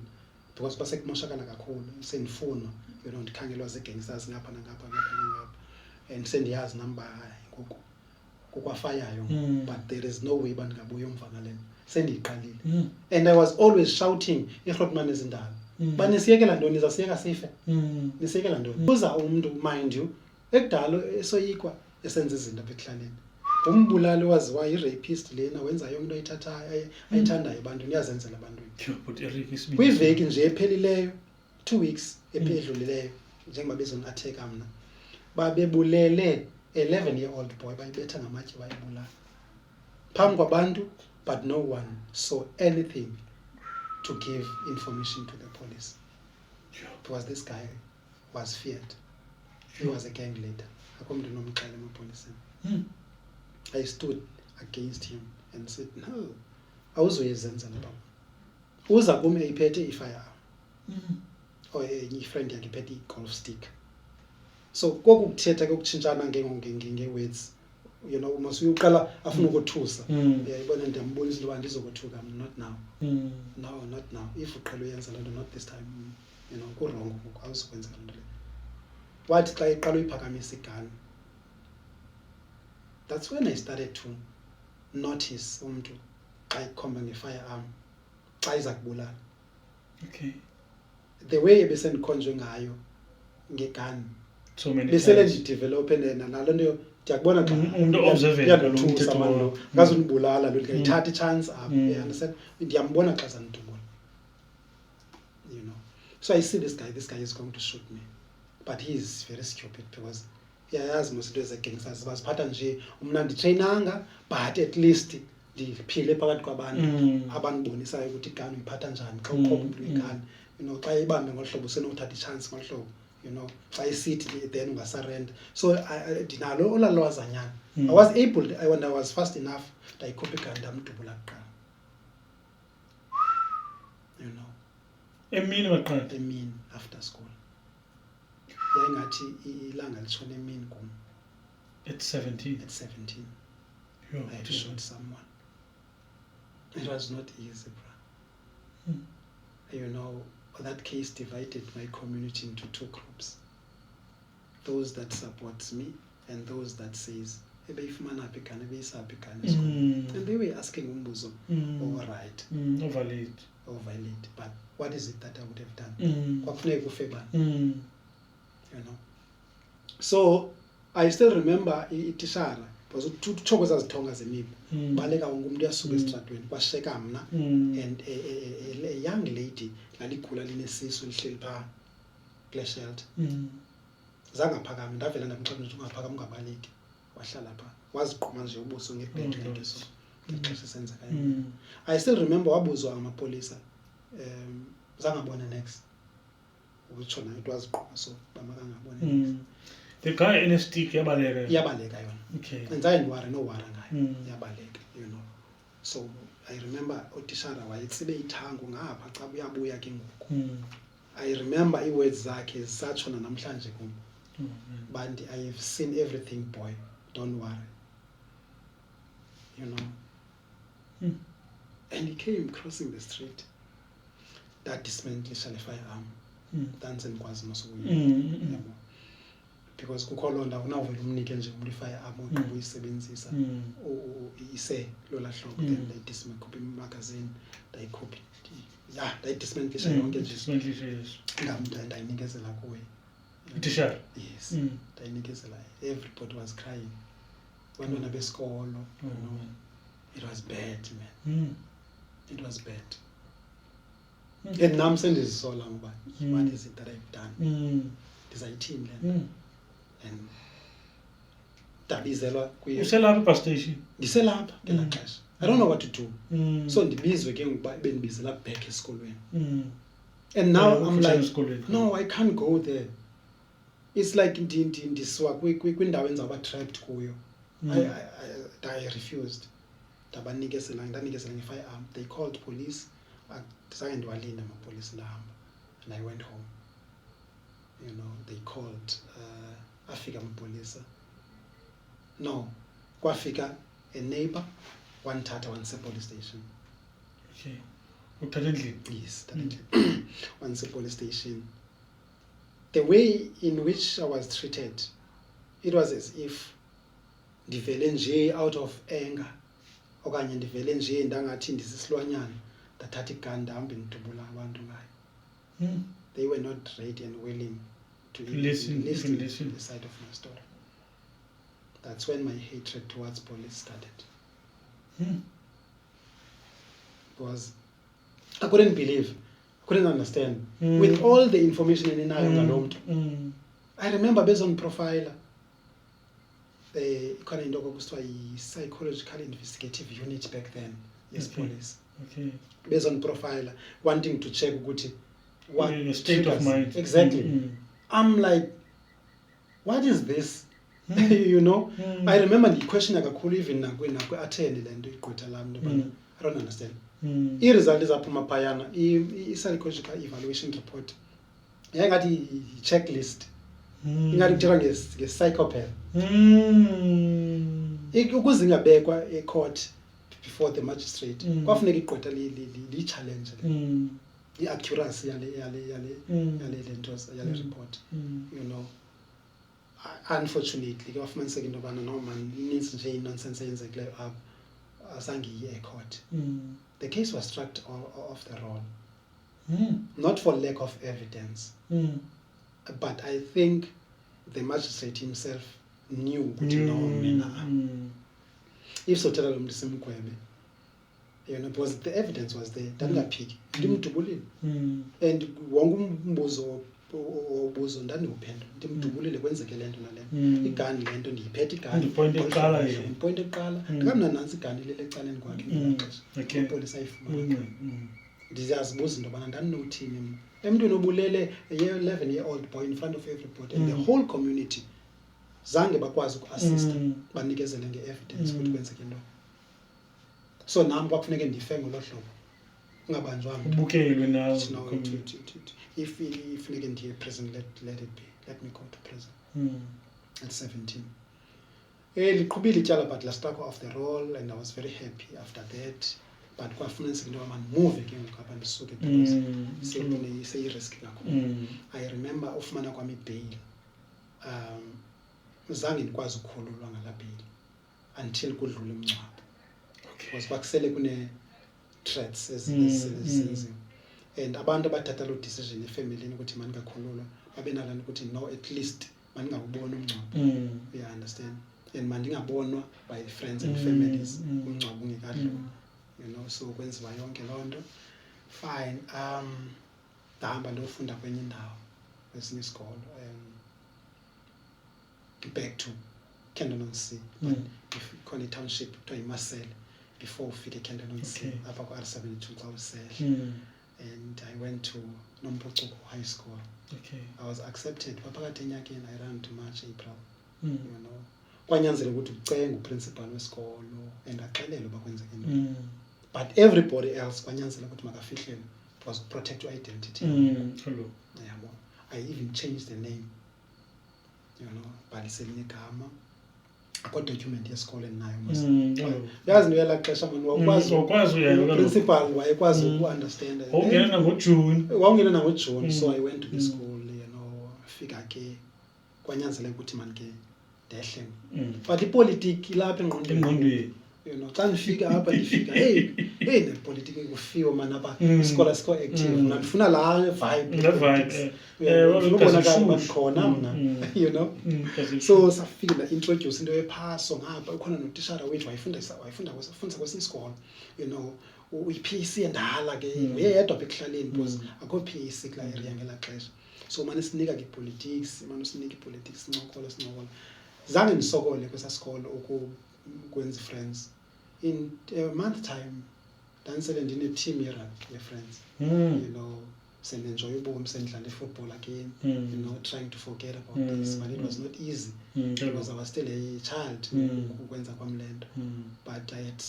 because basekumoshakana kakhulu sendifuna, you know, ndikhangelwa zii-gangsters ngapha nangapha and sendiyazi namba ngoku kukwafayayo but there is no way uba ndingabuya umva ngale nto sendiyiqalile. And I was always shouting iRhotman ezindala uba nisiyekela ntoni, nizasiyeka sife, nisiyekela ntoni. Kuza umntu mind you ekudala esoyikwa esenza izinto apha ekuhlaleni, umbulali waziwa yi-rapist lena wenza yonke into ayithathayo ayithandayo ebantwini iyazenzela ebantwini. Kwiveki nje ephelileyo 2 weeks edlulileyo njengoba bezon-attack mna babebulele 11-year-old boy bayibetha ngamatye bayibulala phambi kwabantu, but no one saw anything to give information to the police because this guy was feared. He was a gang leader. Akho mntu nomxhela emapoliseni. I stood against him and said, no, awuzoyenza lapha. Uza kum ephethe i-firearm or i-friend yakhe iphethe i-golf stick. So koku kuthetha kokutshintshana nge-words, you know, mos uyuqala afuna ukuthusa. Uyayibona ndiyambonisa into yoba ndizokuthuka, not now. No, not now. If uqala uyenza loo nto, not this time, you know, kurongo awuzokwenza loo nto leyo. Wathi xa iqala uyiphakamisa igani, that's when I started to notice umntu xa ikhomba nge-firearm xa iza kubulala. Okay. The way ebesendikhonjwe ngayo ngegani So many besele times. ndidevelope nalo nto ndiyakubona Umuntu observant ngalo mthetho wawo. ngazundibulala lo ndiyayithatha i-chance up. You understand? Ndiyambona xa zandidubula, you know. So I see this guy is going to shoot me, but he is very stupid because yayazi mos into ezegangsters baziphatha nje umna nditrainanga but at least ndiphile phakathi kwabantu abandibonisayo ukuthi igani uyiphatha njani xa ukhomba umntu igani, you know, xa ibambe ngolu hlobo usenothatha i-chance ngolu hlobo, you know, xa isithi then ungasarenda. So ndinalo olalwazanyana. I was able, when I was fast enough, ndayikhupha igani ndamdubula kuqala, you know, Emini maqala. emini after school. Yayingathi ilanga litshona emini kum At 17. at 17. Yo, I had shot someone. It was not easy, bro. You know, that case divided my community into 2 groups. Those that supports me and those that says, and they were asking umbuzo, all right, Or valid. or valid, but what is it that I would have done? Kwakufuneka ufe bani? You know. So I still remember itishara because uthoko zazithonga zemibi baleka wonke umuntu uyasuka esitratweni kwasheka mna and a young lady laligula linesisu lihleli pha kule shelter zangaphakama ndavela ndamxelela ukuthi ungaphakama ungabaleki wahlala pha waziqhuma nje ubuso ngebhedi ngeso ngexesha senzeka I still remember wabuzwa amapolisa zangabona next utsho nayo it was qhuma so bamakangabona next the guy in a stick yabaleka yona okay and I worry no worry ngayo yabaleka you know so I remember utishara wayetsibe ithangu ngapha cha uyabuya ke ngoku I remember iwords zakhe zisatshona namhlanje kum but I have seen everything boy don't worry you know and he came crossing the street that dismantlisha le firearm danse nikwazi nosukuya because kukholonda unawuvela umnike nje umuntu firearm uyisebenzisa ise lola hlobo then they dismantle magazine they copy they dismantlisha yonke nje ngamntu ndayinikezela kuye itishara yes ndayinikezela everybody was crying abantwana besikolo you know it was bad man it was bad and nam sendizisola ngoba what is it that I've done ndizayithini le and dabizelwa kuye uselapha bus station ndiselapha ngela xesha I don't know what to do so ndibizwe ke ngoba bendibizela back esikolweni and now I'm like no I can't go there it's like ndiswa kwindawo enzabe trapped kuyo I refused ndanikezela ngefirearm they called police zange ndiwalinda amapolice lahamba and I went home you know they called afika amapolisa no kwafika a neighbor wanthatha wanse police station okay uthatha endlini yes wanse police station the way in which I was treated it was as if ndivele nje out of anger okanye ndivele nje ndangathi ndisisilwanyana ndathatha igun ndihambe ndidubula abantu ngayo they were not ready and willing to listen to the side of my story. That's when my hatred towards police started. Because I couldn't believe, I couldn't understand. With all the information in I remember based on profiler, khona into okuthiwa yi-psychological investigative unit back then, yes, police. Okay. Based on profiler, wanting to check ukuthi what state of mind. Exactly. I'm like, what is this? You know? I remember the question kakhulu even nakwi-attend le nto igqwetha lami but I don't understand. I-result ezaphuma phayana, i-psychological evaluation report, yayingathi i-checklist. Ingathi kuthiwa nge-psychopath. Ukuze ingabekwa e-court before the magistrate, kwafuneka igqwetha li-challenge i-accuracy yale report. You know, unfortunately kwafumaniseka into yobana no man inintsi nje i-nonsense eyenzekileyo apha azange iye e-court. The case was struck off the roll, not for lack of evidence, but I think the magistrate himself knew ukuthi no mina if sothetha lo muntu simgwebe, you know, because the evidence was there, ndangaphiki ndimdubulile and wonke umbuzo obuzo ndandiwuphendula ndimdubulile kwenzeke le nto nale igani le nto ndiyiphethe igani point eqala ndikamna nantsi igani lele ecaleni kwakhe ngexesha ipolisa ayifumana ndiyazibuza into yobana ndandinothini mna emntwini obulele a 11-year-old boy in front of everybody and the whole community zange bakwazi ukuassista banikezele nge-evidence ukuthi kwenzeke into. So nam kwakufuneke ndife ngolo hlobo ungabanjwanga ubukelwe nawe if funeke ndiye prison let it be, let me go to prison at 17. Liqhubile ityala but lastako off the roll and I was very happy after that, but kwafumaniseka into yoba move ke ngoku apha ndisuke because seyiriski kakhulu. I remember ufumana kwami ibail, zange ndikwazi ukukhululwa ngala bail until kudlule umngcwabo. Because kwakusele kune threats ezisenziwe and abantu abathatha lo decision efamilini ukuthi mandingakhululwa babe nalana ukuthi no, at least mandingawubona umngcwabo. You understand? and mandingabonwa by the friends and families umngcwabo ungekadluli, you know, so kwenziwa yonke loo nto. Fine. Ndahamba ndofunda kwenye indawo kwesinye isikolo, back to Kendal-on-Sea, but ikhona i-township kuthiwa yiMasele before ufike Kendal-on-Sea, apha kwa-R72 xa usehla. And I went to Mquqo High School. I was accepted phakathi enyakeni, I ran to March, April, you know. Kwanyanzela ukuthi ucenge uprincipal wesikolo and axelele uba kwenzeke ntoni. But everybody else kwanyanzela ukuthi makafihlele, it was protect your identity. Yabo. I even changed the name, you know, bhaliselinye igama. Akho document yesikole endinayo mos. Yazi niyela xesha manje wakwazi principal wayekwazi ukunderstand. Ungena ngoJune. Wawungena nangoJune, so I went to the school, you know, fika ke kwanyanzela ukuthi man ke dehle. But ipolitiki lapha engqondweni, you know, xa nifika apha ndifika hey nepolitiki kufiwa man apha isikole sikho active, ngifuna la vibe. Ubonakala khona mna, you know. So safika la introduce into yephaso ngapha ukhona notishara wethu wayifundisa kwesinye isikolo, you know, uyi-PC endala ke uyedwa apha ekuhlaleni because akho PC kula area ngela xesha. So manje sinika ke politics, sincokola. Zange ndisokole kwesa sikolo ukwenza friends. In a month time dansele ndine team ye friends, you know, enjoy ubomi sendlala football again, you know, trying to forget about this, but it was not easy because I was still a child ukwenza kwamlendo. But I had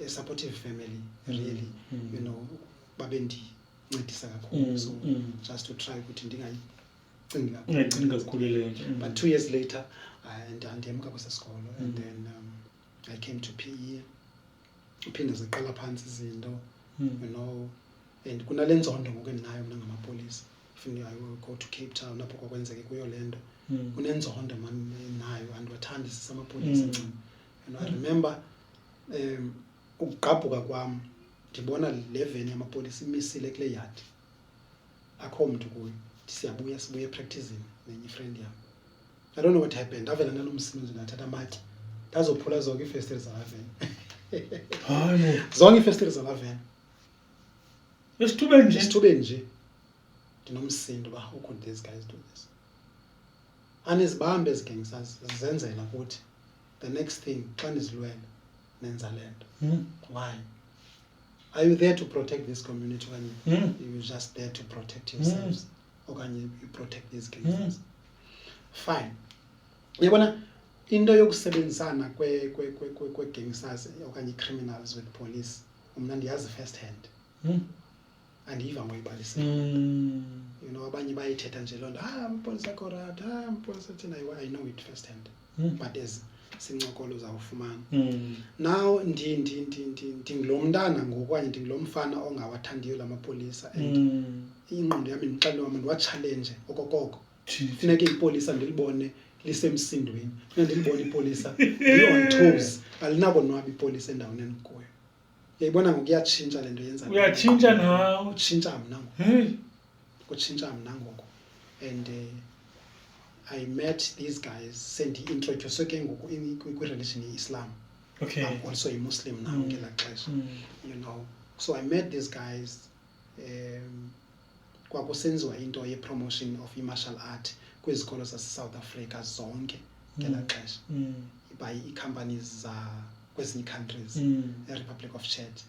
a supportive family, really, you know, babendi ncedisa kakhulu, so just to try ukuthi ndingayicinga kakhulu. But 2 years later ndiyamka kwesa sikolo, and then I came to PE. Uphinde ziqala phansi izinto, you know, and kunale nzondo ngoku endinayo mna ngamapolisa. Ifuna I will go to Cape Town apho kwakwenzeke kuyo lento. Kunenzondo man nayo andiwathandi sisamapolisa ncam. You know, I remember ukugqabhuka kwami ndibona le veni yamapolisa imisile kule yard. Akho mntu kuyo. Sibuye practicing nenye friend yam. I don't know what happened. Avela nalomsebenzi ndathatha amatye. Ndazophula zonke iifestire zalaveni. Zonke iifestire zalaveni. Esithubeni nje. Ndinomsindo ba, how could these guys do this? Anizibambe ezigangsters zenzela ukuthi the next thing xa nizilwela nenza lento. Why? Are you there to protect this community when you're just there to protect yourselves? Okanye you protect these gangsters? Fine. Yabona into yokusebenzisana kwe gangsters okanye criminals with police umna ndiyazi first hand. Andiva ngoyibalisa. You know, abanye bayithetha nje lonto, ampolisa corrupt, ampolisa thina, I know it first hand. But as sincokolo uzawufumana. Now ndingilo mntana ngokwanye ndingilo mfana ongawathandiyo lamapolisa, and ingqondo yami ndixelele wami ndiwa-challenge okokoko. Funeke ipolisa ndilibone lisemsindweni. Funeke ndilibone ipolisa li-on toes. Alinako ipolisa endaweni endikuyo. Uyayibona ngokuyatshintsha lento yenza. Uyatshintsha nawe. Utshintsha mna ngoku. Kutshintsha mna ngoku. And I met these guys, sendi-introduce ke ngoku kwi-religion ye-Islam. Okay. I'm also a Muslim now, ngelaa xesha, you know. So I met these guys. Kwakusenziwa into ye-promotion of i-martial art kwizikolo zase-South Africa zonke ngelaa xesha. By i-companies kwezinye countries, e-Republic of Czech.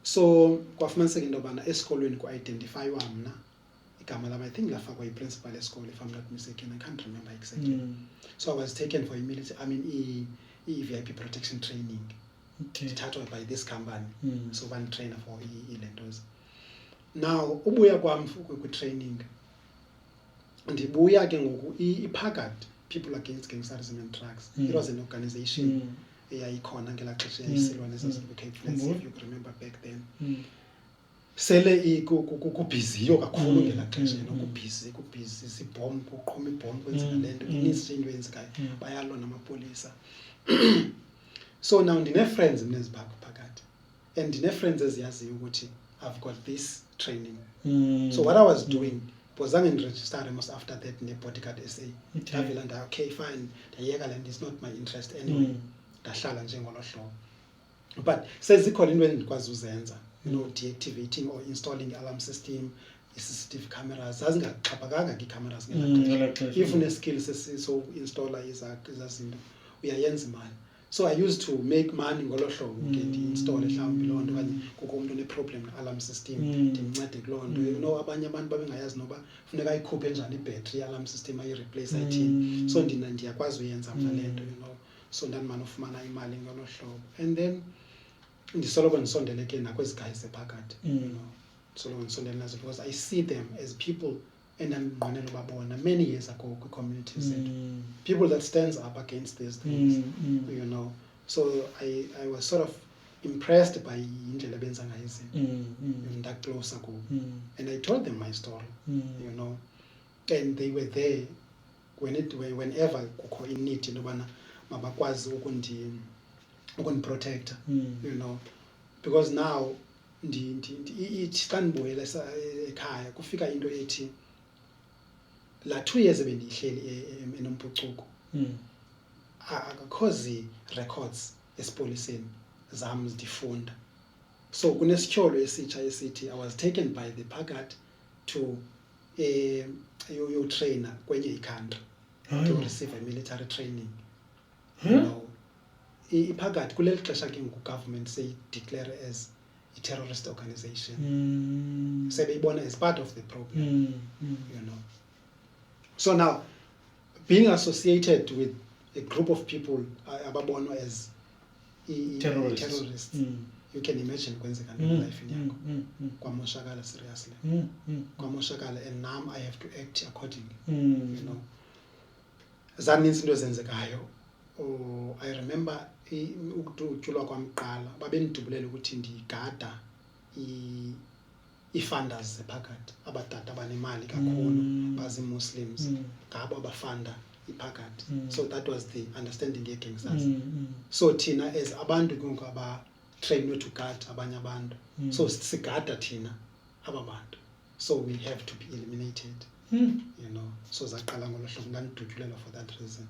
So kwafumaniseka into yobana esikolweni ku-identifywa mna igama lam, I think lafakwa yi-principal yesikolo, if I'm not mistaken, I can't remember exactly. So I was taken for VIP protection training. Ndithathwa by this company, so one trainer for ilentos. Now ubuya kwam kwi-training ndibuya ke ngoku i-PAGAD, People Against Gangsterism and Drugs. It was an organization eyayikhona ngelaa xesha yayisilwa nezazibucape flats, if you remember back then. Sele kubhiziyo kakhulu ngelaa xesha, kubhizi sibhomb, kuqhuma ibhomb, kwenzeka le nto, ininzi nje into eyenzekayo, bayalwa namapolisa. So now ndine-friends mna eziphakathi, and ndine-friends eziyaziyo ukuthi I've got this training. So what I was doing, because angendiregistare most after that ne-bodyguard SA. Okay. Ndavela okay fine, ndayeka le nto, it's not my interest anyway. Ndahlala njengolo hlobo. But sezikhona into endikwazi uzenza, deactivating or installing alarm system, CCTV cameras. Zazingaxhaphakanga ii-cameras if une-skill so-installa izazinto uyayenza imali. So I used to make money ngolo hlobo ke ndi-installe mhlawumbi loo nto okanye kukho umntu one-problem ne-alarm system ndimncede kuloo nto. Abanye abantu babengayazi noba funeka ayikhuphe njani ibhetri ye-alarm system ayireplace ayithini. So ndiyakwazi uyenza mna le nto, so ndandimane ufumana imali ngolo hlobo. And then ndisoloko ndisondele ke nakwezi guys ephakathi, ndisoloko ndisondele nazo because I see them as people endandinqwenela ubabona many years ago kwi-community zethu, people that stands up against these things, So I was sort of impressed by indlela benza ngayo izinto, ndacloser kubo. And I told them my story, and they were there whenever kukho in-need into yobana mabakwazi ukundiprotecta, because now xa ndibuyela ekhaya kufika into ethi la 2 years ebendiyihleli eMquqo akakho zi-records esipoliseni zam ndifunda. So kunesityholo esitsha esithi I was taken by the PAGAD to yotrainer kwenye i-country to receive a military training. I-PAGAD kuleli xesha ke ngoku-government seyi-declare as a-terrorist organization. Sebeyibona as part of the problem, So now, being associated with a group of people ababonwa as terrorists, you can imagine kwenzeka ntoni life yakho. Kwamoshakala seriously. Kwamoshakala, and now I have to act accordingly. Zaninzi into ezenzekayo. I remember ukutyulwa kwamqala babendidubulela ukuthi ndigada i-funders ephakathi, abatata abanemali kakhulu bazi-Muslims, ngabo abafunda iphakathi. So that was the understanding ye-gangsters. So thina as abantu kungu aba-trained to guard abanye abantu, so sigada thina aba bantu, so we have to be eliminated, So zaqala ngolo hlobo, ndandidutyulela for that reason.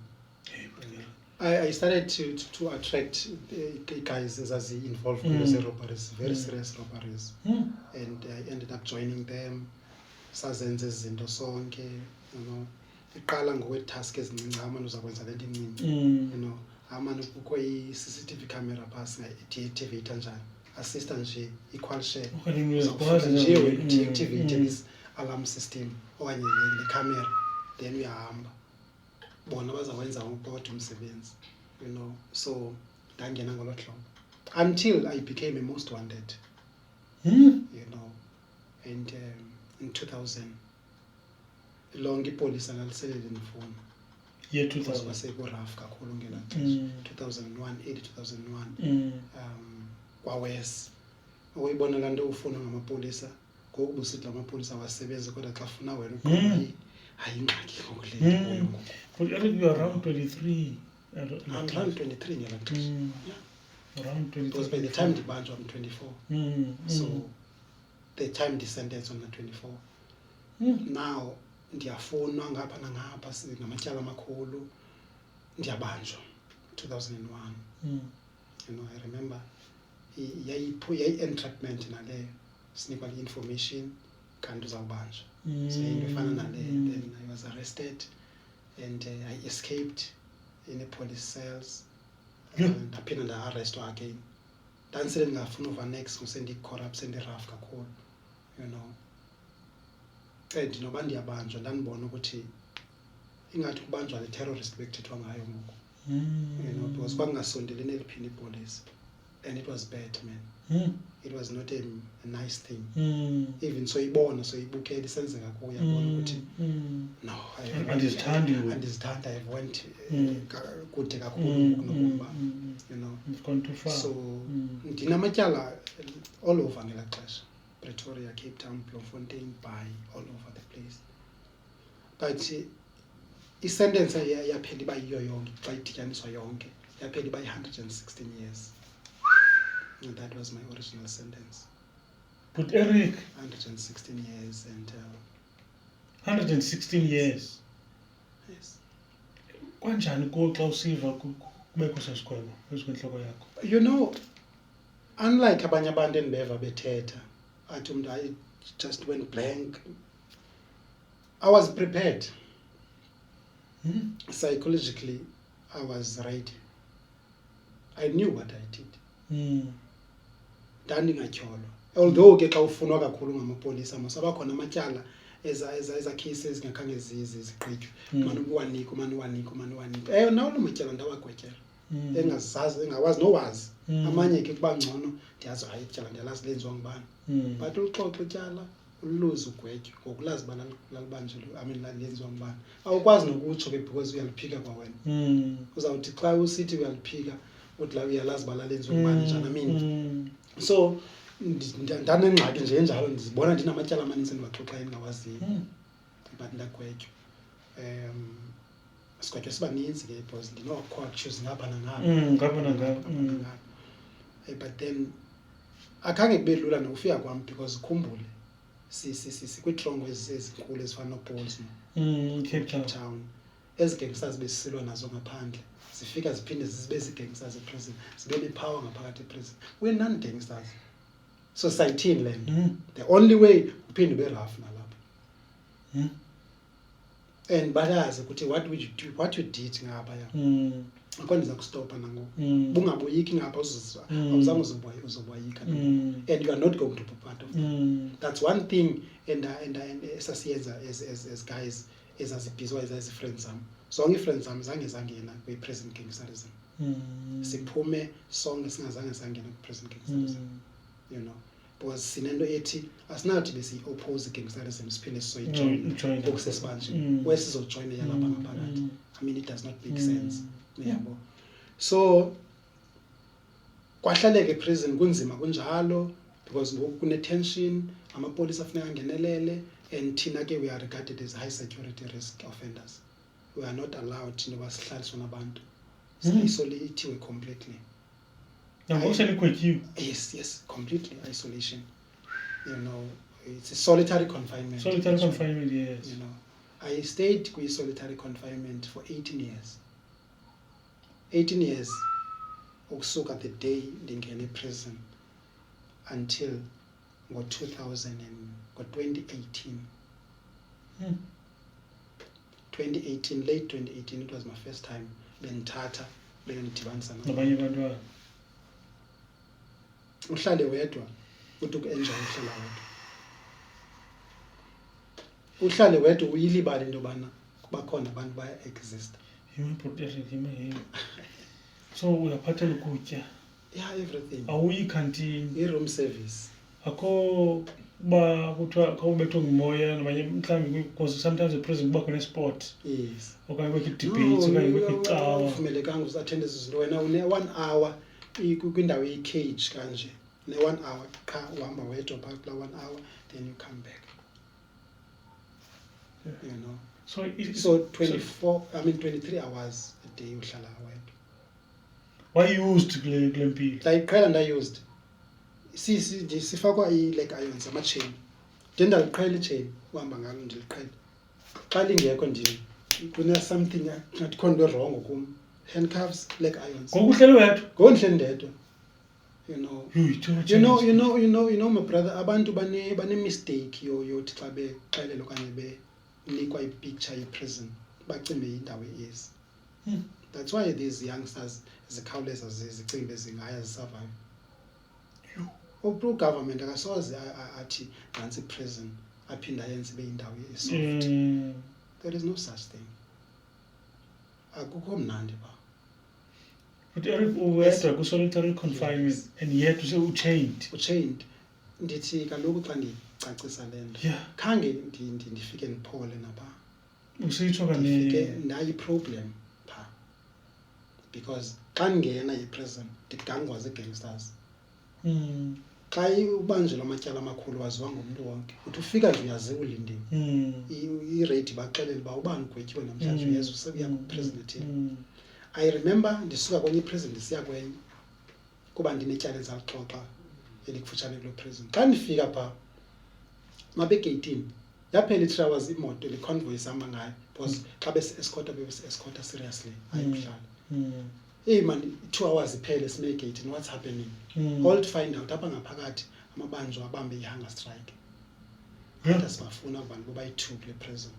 I started to attract guys as involved in those robberies, very serious robberies, and I ended up joining them. Sazenze izinto sonke, iqala ngokwe-task ezincinci, amane uzakwenza le nto incinci, amane kukho i-CCTV camera phasi deactivate njani, assista nje equal share, uzawufika nje wena deactivate this alarm system okanye le camera, then uyahamba. Bona bazawenza kodwa umsebenzi, so ndangena ngolo hlobo until I became a most wanted, and in 2000 lonke ipolisa laliselele ndifuna year 2000 kwasekuraf kakhulu ngela xesha, 2001 early 2001, kwawes ukuyibona laa nto ufunwa ngamapolisa. Ngoku busithi amapolisa awasebenzi kodwa xa funa wena uqoba ayingxaki ngoku le nto. But I think you are around 23. I'm around 23 ngela xesha. Around 23. Because by the time ndibanjwa I'm 24. So the time descendants on the 24. Now ndiyafunwa ngapha nangapha ngamatyala amakhulu, ndiyabanjwa 2001. I remember yayi-entrapment naleyo, sinikwa i-information kanti uzawubanjwa. So into efana naleyo, then I was arrested and I escaped in the police cells. Ndaphinda nda-arrestwa again. Ndansele ndingafuna uva next kusendi-corrupt sendi-rough kakhulu, and noba ndiyabanjwa ndandibona ukuthi ingathi ukubanjwa le-terrorist bekuthethwa ngayo ngoku, because kwakungasondeli neliphini ipolisi, and it was bad, man. It was not a nice thing. Even soyibukela isenzeka kuyo, yabona ukuthi no, andizithanda, I went kude kakhulu kunokuba, It's gone too far. So ndinamatyala all over ngela xesha, Pretoria, Cape Town, Bloemfontein, Bay, all over the place. But i-sentence yaphela iba yiyo yonke, xa idityaniswa yonke yaphela iba 116 years. And that was my original sentence. But Eric, 116 years, and 116 years. Yes. Kunjani xa usiva kubekho sesigwebo kwenhloko yakho? You know, unlike abanye abantu endibeva bethetha, athi umntu I just went blank. I was prepared. Psychologically, I was ready. I knew what I did. Ndandingatyholwa. Although ke xa ufunwa kakhulu ngamapolisa masabakhona amatyala eza cases ezingakhange zigqitywe. Mani uwanika. Nawo lo matyala ndawagwetyela. Engawazi nowazi. Amanye ke kuba ngcono ndiyazi hayi ityala ndiyalazi lenziwa ngubani. But uxoxa ityala uluze ugwetywe ngokulazi bana lalibanjwe lenziwa ngubani. Awukwazi nokutsho ke because uyaliphika kwa wena. Uzawuthi xa usithi uyaliphika uthi la uyalazi bana lenziwa ngubani njani so ndanengxaki nje enjalo ndizibona ndinamatyala amaninzi endiwaxoxa endingawaziyo. But ndagwetywa. Sigwetywa sibaninzi ke because ndino-accuse ngapha nangapha. But then akhange kube lula nokufika kwam because ukhumbule kwitrongo ezinkulu ezifana noPaulsmoor, Cape Town, ezi gangsters besisilwa nazo ngaphandle zifika ziphinde zibe zii-gangsters eprison, zibe nepower ngaphakathi eprison. We're non-gangsters. So sayithini le nto? The only way uphinde ube rough nalapha. And bayazi ukuthi what you did ngaphaya. Akho ndiza kustopa nangoku. Bungaboyiki ngapha awuzange uzoboyika. And you are not going to be part of that. That's one thing and esasiyenza as guys ezazibhizwa as-friends zam. Zonke ii-friends zam zange zangena kwi-prison gangsterism. Siphume sonke singazange sangena kwi-prison gangsterism. You know, because sinento ethi asinathi besiyi-oppose i-gangsterism siphinde sizoyijoyina ngokusesibanjeni wesizojoyina yalapha ngaphakathi. I mean, it does not make sense. Yabo. So kwahlaleka eprison kunzima kunjalo because ngoku kune-tension, amapolisa afuneka angenelele, and thina ke we are regarded as high security risk offenders. We are not allowed intoba sihlaliswe nabantu. Isolated completely. Yes, completely isolation. You know, it's a solitary confinement. Solitary confinement, yes. You know, I stayed with solitary confinement for 18 years. 18 years ukusuka the day ndingene prison until ngo-2018. 2018, late 2018, it was my first time bendithatha beyondidibanisa nabanye abantwana. Uhlale wedwa uthi uku-enjoy uhlala wedwa. Uhlale wedwa uyilibale into yobana bakhona abantu baya-exista. So uyaphathela ukutya? Yeah, everything. Awuyi canteen? I-room service. Akho uba kuthiwa khawubethwe ngumoya nabanye mhlawumbi because sometimes eprison kuba khona esport. Yes. Okanye kubekho ii-debates okanye kubekho icawa. Uvumelekanga uzathende ezi zinto wena une-1 hour kwindawo eyi-cage kanje. Ne-1 hour qha uhamba wedwa phaa kulaa 1 hour then you come back. You know. So 23 hours a day uhlala wedwa. Why used kule mpilo? Ndayiqhela ndayi-used. Sifakwa ii-leg irons ama-chain. Then ndaliqhela i-chain uhamba ngalo ndiliqhela. Xa lingekho kune-something ngathi khona into wrong kum. Handcuffs, leg irons. Ngoku uhleli wedwa? Ngoku ndihleli ndedwa. You know my brother, abantu bane-mistake yothi xa bexelele okanye benikwa i-picture ye-prison bacimbe indawo ezi. That's why these youngsters zikhawuleza zicinge bezingaya zisurvive. U-government akasoze athi nantsi prison aphinda yenze ibe yindawo esoft. There is no such thing. Akukho mnandi ba. But Eric, uwedwa ku-solitary confinement and yet uchained. Ndithi kaloku xa ndicacisa le nto khange ndifike ndiphole napha. Usitsho ndifike ndayi-problem phaa because xa ndingena eprison ndigangwa zii-gangsters. Xa ubanjelwa amatyala amakhulu waziwa ngumntu wonke uthi ufika nje uyaziwa ulindiwe. I-rate baxelele uba ubani ugwetyiwe namhlanje uyeza usebuya kwiprison ethile. I remember ndisuka kwenye iprison ndisiya kwenye kuba ndinetyala ezalixoxa elikufutshane kuloo prison. Xa ndifika phaa mabegeyitini yaphela 3 hours imoto le convoy ihamba ngayo because xa escort seriously ayikuhlala man 2 hours iphele simegate and what's happening all to find out apha ngaphakathi amabanjwa abambe ihunger strike hata sibafuna abantu bobayi2 kule prison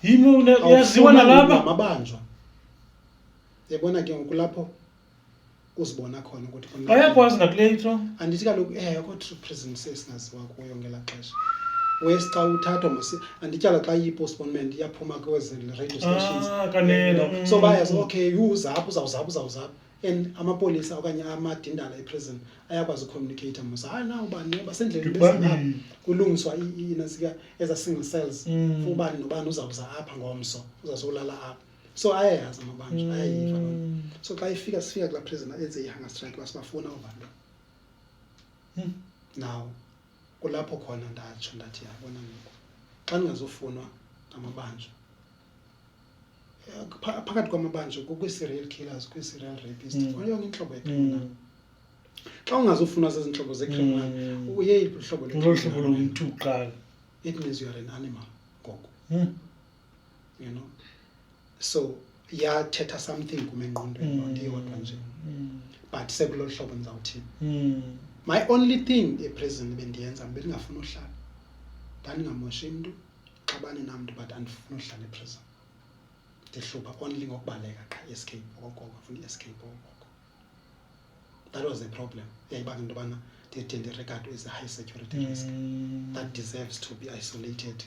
yimi yaziwa nalapha amabanjwa yabona ke ngokulapho uzibona khona ukuthi ayakwazi nakule intro andithi kaloku akho true prison sesingaziwa kuyo ngela xesha west xa uthathwa andityala xa yi-postponement iyaphuma kwezi radio stations so bayazi okay uzawuzapha and amapolisa okanye amadindala eprison ayakwazi ucommunicate now ubani basendleleni bezingapha kulungiswa inasika eza single cells for ubani nobani uzawuza apha ngomso uzazolala apha so ayayazi amabanjwa ayayiva so xa sifika kula prison enze ihunger strike basibafuna abantu now kulapho khona ndatsho ndathi yabona ngoku xa ningazofunwa amabanjwa phakathi kwamabanjwa kukwi-serial killers kwi-serial rapists yonke intlobo yecriminal xa ungazofunwa zezintlobo zecriminal uyeyiphi uhlobo lomntu uqala it means you are an animal ngoku you know so yathetha something kumengqondweni ndiyodwa nje but sekulolu hlobo ndizawuthini my only thing eprison bendiyenza bendingafuna uhlala ndandingamoshi mntu xabane namntu but andifuna uhlala eprison ndihlupha only ngokubaleka qha escape okoko afuna escape okoko that was the problem yayibanga into yobana ndide ndiregard as a high security risk that deserves to be isolated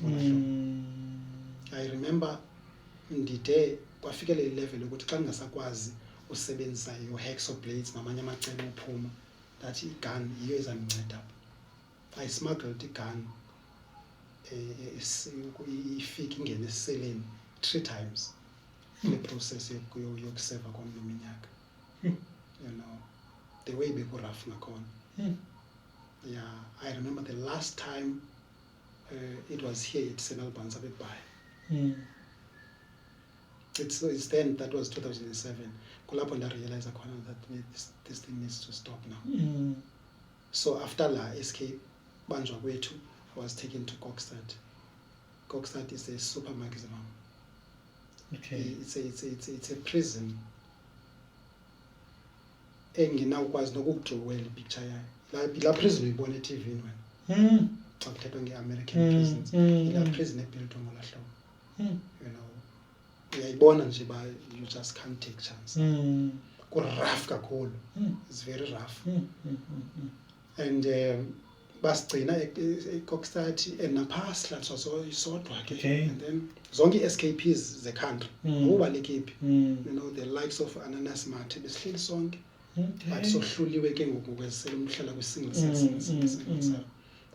I remember ndide kwafikele level ukuthi xa ngingasakwazi usebenzisa your blades namanye amacebo uphuma that igun yiyo ezandinceda I smuggled igun ifike ingene eseleni 3 times in the process yokuseva kwami iminyaka you know the way bekuraf ngakhona yeah I remember the last time it was here at Senalbanza beBhayi it's then that was 2007 kulapho ndarealize khona that this thing needs to stop now so after la escape banjwa kwethu I was taken to Kokstad is a super maximum it's a prison enginawukwazi nokukujowela ipicture yayo la prison uyibona eTV wena xa kuthethwa nge-American prisons la prison ebuilt ngola hlobo you know uyayibona nje ba you just can't take chance ku-rough kakhulu it's very rough and basigcina eKokstad and naphaa sihlatswa sodwa ke and then zonke i-escapees ze-country ngokubalekephi you know the likes of Ananas Mathe besihleli sonke but sohluliwe ke ngoku kwesele umhlala kwi-single cell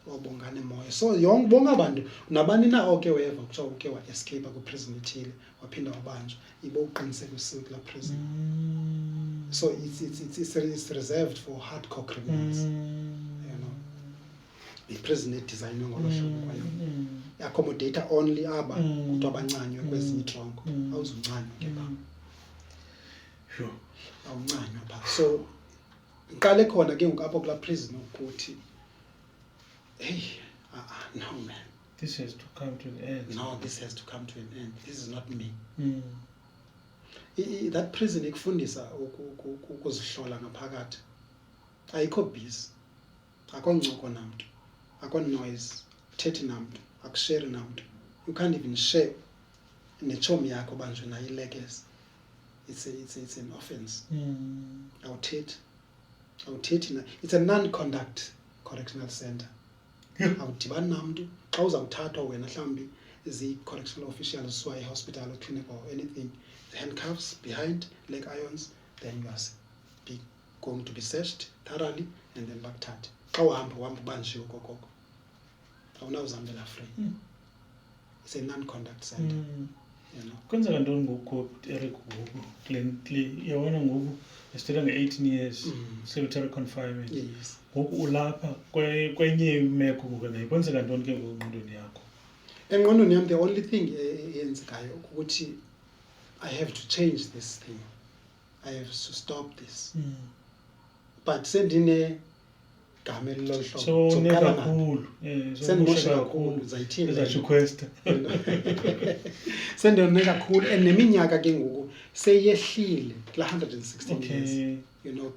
obongane moya so yonke bonke abantu nabani na oke weva kuthiwa uke wa-escape kwi-prison ethile waphinda wabanjwa ibe uqiniseke usiwe kula prison so it's reserved for hardcore criminals you know i-prison edesignwe ngolo hlobo kwayo accommodate only aba kuthiwa bancanywe kwezinye itrongo awuzuncanywa ke ba awuncanywa pha so iqale khona ke ngoku apho kula prison ukuthi hey no man this has to come to an end this has to come to an end this is not me that prison ikufundisa ukuzihlola ngaphakathi ayikho busy akho ncoko namntu akho noise uthethi namntu akushare namntu you can't even share nechomi yakho banjwe nayo ilegesi it's an offense awuthethi na it's a non-conduct correctional center awudibani namntu xa uzawuthathwa wena mhlawumbi zi-correctional officials swa hospital or clinic or anything the handcuffs behind leg irons then you are going to be searched thoroughly and then bakuthathe xa uhamba ubanjiwe kokoko awunawuzihambela free it's a non-conduct center you know kwenzeka ntoni ngoku Eric ngoku kule yabona ngoku esithetha nge-18 years solitary confinement yes ngoku ulapha kwenye imeko ngoku nayikwenzeka ntoni ke ngengqondweni yakho engqondweni yam the only thing eyenzekayo ukuthi I have to change this thing I have to stop this but sendine igama elilolo hlobo so nekakhulu sendimoshe kakhulu uzayithini request sendiyone kakhulu and neminyaka ke ngoku seyehlile kula 116 years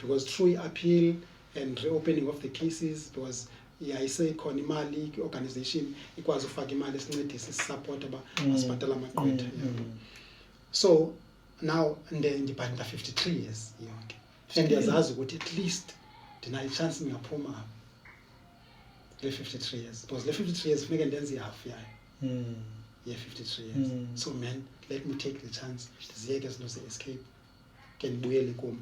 because through appeal and reopening of the cases because yayisekhona imali organization ikwazi ufaka imali esincedisa support abasibhatala amaqwetha so now ndibhanda 53 years yonke ndiyazazi ukuthi at least ndinayo chance ngingaphuma le 53 years because le 53 years funeka ndenze half yayo 53 years so man let me take the chance ndiziyeke izinto ze-escape ke ndibuyele kum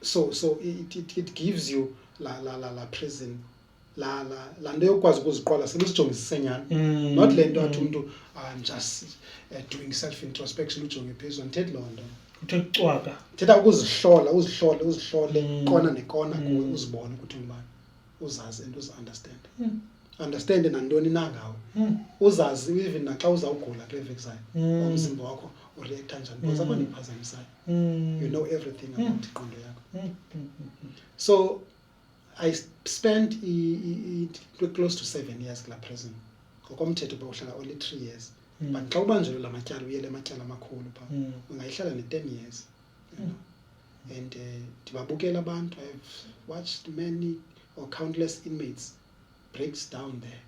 so it gives you la prison la nto yokwazi ukuziqola selusijongisise nyani not le nto athi umntu I'm just doing self introspection ujonge phezulu andithethi loo nto kuthe kucwaka thetha uzihlole kona nekona kuwe uzibone ukuthi ungubani uzazi and uzi-understand understand nantoni na ngawo uzazi even naxa uzawugula kule vexayo umzimba wakho ureacta njani because akho niphazamisayo you know everything about iqondo yakho so I spent close to 7 years kula prison ngokomthetho bawuhlala only 3 years but xa ubanjelwe la matyala uyele amatyala amakhulu pha ungayihlala ne-10 years and ndibabukela abantu I've watched many or countless inmates breaks down there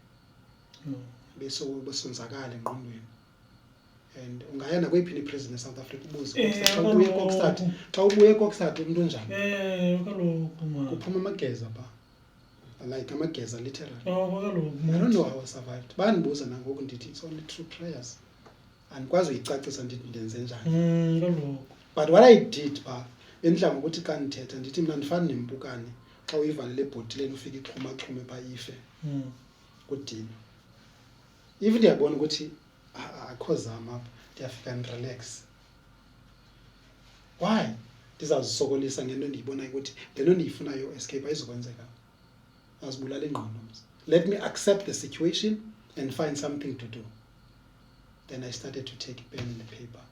besonzakala engqondweni and ungaya nakweyiphi iprison eSouth Africa ubuze xa ubuye eKokstad umuntu onjani kaloku kuphuma amageza pha like amageza literally kaloku I don't know how I survived bandibuza nangoku ndithi it's only through prayers andikwazi uyicacisa ndithi ndenze njani kaloku but what I did bendidla ngokuthi xa ndithetha ndithi mna ndifana nempukane xa uyivalele ebhotileni ufike ixhumaxhume pha ife kudini if ndiyabona ukuthi akho zama apha ndiyafika ndirelax why ndizawuzisokolisa ngento endiyibonayo ukuthi le nto ndiyifunayo escape ayizokwenzeka azibulala ingqondo let me accept the situation and find something to do then I started to take pen and paper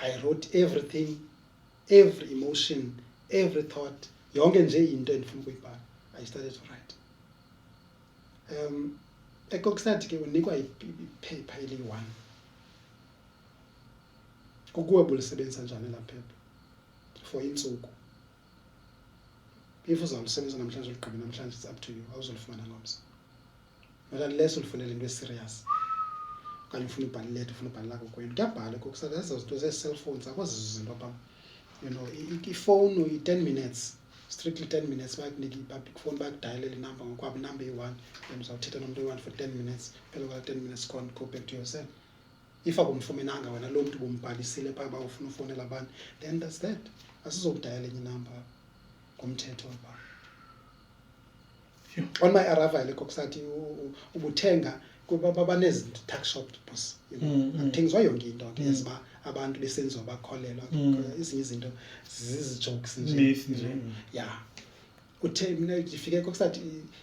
I wrote everything every emotion every thought yonke nje into endifuna ukuyibhala I started to write eKokstad ke unikwa iphepha eli-1 kukuwe bulisebenzisa njani la phepha for intsuku if uzawulisebenzisa namhlanje uligqibe namhlanje it's up to you awuzolifumana ngomso not unless ulifunele into eserious okanye ufuna ubhala ileta ufuna ubhala lakho kwenu kuyabhala eKokstad ezo zinto ze-cellphones akwazi zizinto pha ifowuni uyi-10 minutes strictly 10 minutes bakunika i-public phone bakudayelela inumber ngokwabo inumber eyi-1 and uzawuthetha nomntu eyi-1 for 10 minutes phela kwala 10 minutes go back to yourself if akumfumenanga wena loo mntu bumbhalisile phaa uba ufuna ufowunela abantu then that's that asizokudayela enye inumber ngomthetho phaa on my arrival eKokstad ubuthenga babanezinto tax shop boss akuthengiswa yonke into ke eziba abantu besenziwa bakholelwa ezinye izinto zizijokes nje yeah uthe mina ngifike eKokstad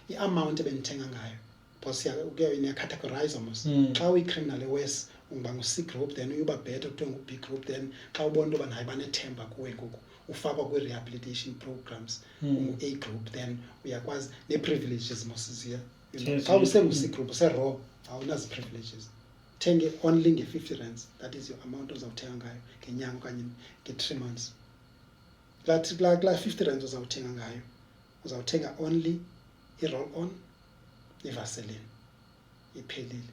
i-amount ebendithenga ngayo boss uya categorize almost xa uyi-criminal ewes ungiba ngu-C group then uyuba better kuthiwa ngu-B group then xa ubona into yoba naye banethemba kuwe ngoku ufakwa kwi-rehabilitation programs ungu-A group then uyakwazi nee-privileges mosiziya xa usengu-C group use-raw awunazi privileges thenge only nge-50 rands that is your amount ozawuthenga ngayo ngenyanga okanye nge-3 months kula 50 rands uzawuthenga ngayo uzawuthenga only i-roll on i-vaseline iphelile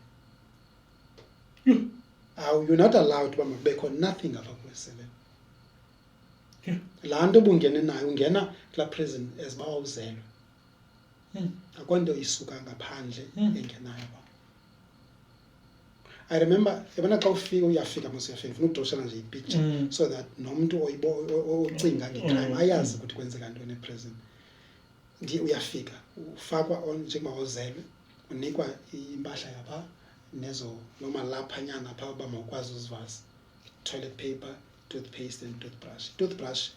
you're not allowed uba makubekho nothing apha kweseleni laa nto ubungene nayo ungena kula prison as uba wawuzelwe akho nto isuka ngaphandle engenayo ba I remember yabona xa ufika uyafika mos uyafika ufuna ukudoshana nje ipicture so that nomntu ocinga ngecrime ayazi ukuthi kwenzeka ntoni eprison uyafika ufakwa njengoba wozelwe unikwa impahla yapha nezo noma laphanyana pha uba mawukwazi uzivasa toilet paper toothpaste and toothbrush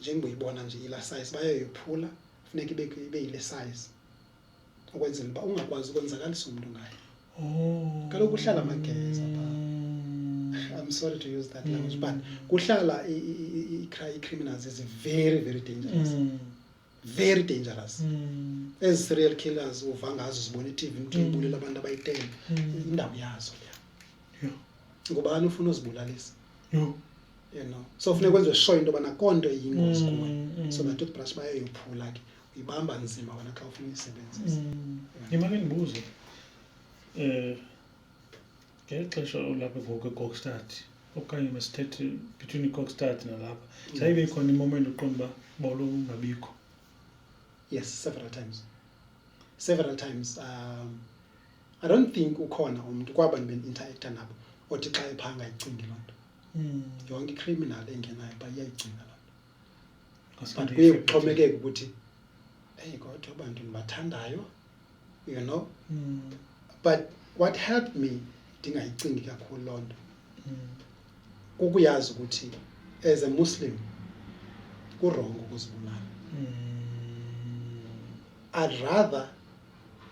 njengoba uyibona nje ila size bayayophula funeka ibe yile size ukwenzela uba ungakwazi ukwenzakalisa umuntu ngayo kaloku uhlala amageza pha I'm I'm sorry to use that language, but kuhlala criminals is very, very dangerous. Very dangerous. As serial killers uvangazo uzibona iTV umuntu ebulela abantu abayi10 indawo yazo leyo. Ngubani ufuna uzibulalisa? You know. So ufuna kwenziwe sure into bana konto yingozi kuwe. So that toothbrush bayayophula ke uyibamba nzima wena xa ufuna isebenzisa. Imake ngibuze. Ngexesha lapha ngokuGokstad okanye masithethe between iGokstad nalapha. Sayibe khona imoment uqonda bolo ungabikho. Yes, several times. I don't think ukhona umuntu kwabantu ben-interacta nabo othi xa ephanga icingi loo nto. Yonke criminal engenayo bayayicinga loo nto. But kuye kuxhomekeke ukuthi kodwa abantu ndibathandayo, you know. But what helped me ndingayicingi kakhulu loo nto kukuyazi ukuthi as a Muslim kurong ukuzibulala. I'd rather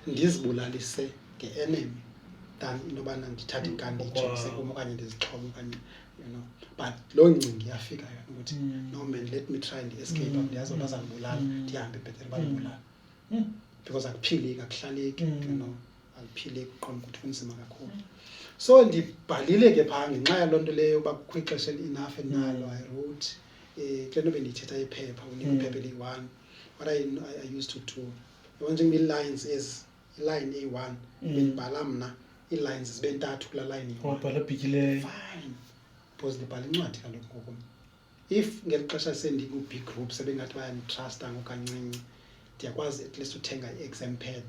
ndizibulalise nge-enemy than inobana ndithathe inkani ndiyijikise kum okanye ndizixhome okanye, you know. But loo ngcingi iyafika yona ukuthi no man, let me try and escape. Ndiyazi uba bazandibulala ndihambe bhetere bandibulala. Because akuphileki, akuhlaleki, you know. Akuphileki uqonda ukuthi kunzima kakhulu. So ndibhalile ke phaa ngenxa yaloo nto leyo uba kukho ixesha enough enalo I wrote kule nto bendiyithetha iphepha unika iphepha eliyi-1. What I used to do, yonke ii-lines line A1 bendibhala mna ii-lines zibe 3 kula line Bhala bhikileyo. Fine. Because ndibhala incwadi kaloku ngoku. If ngeli xesha sendiku-big group sebengathi bayanditrasta ngokancinci ndiyakwazi at least uthenga i-exam pad.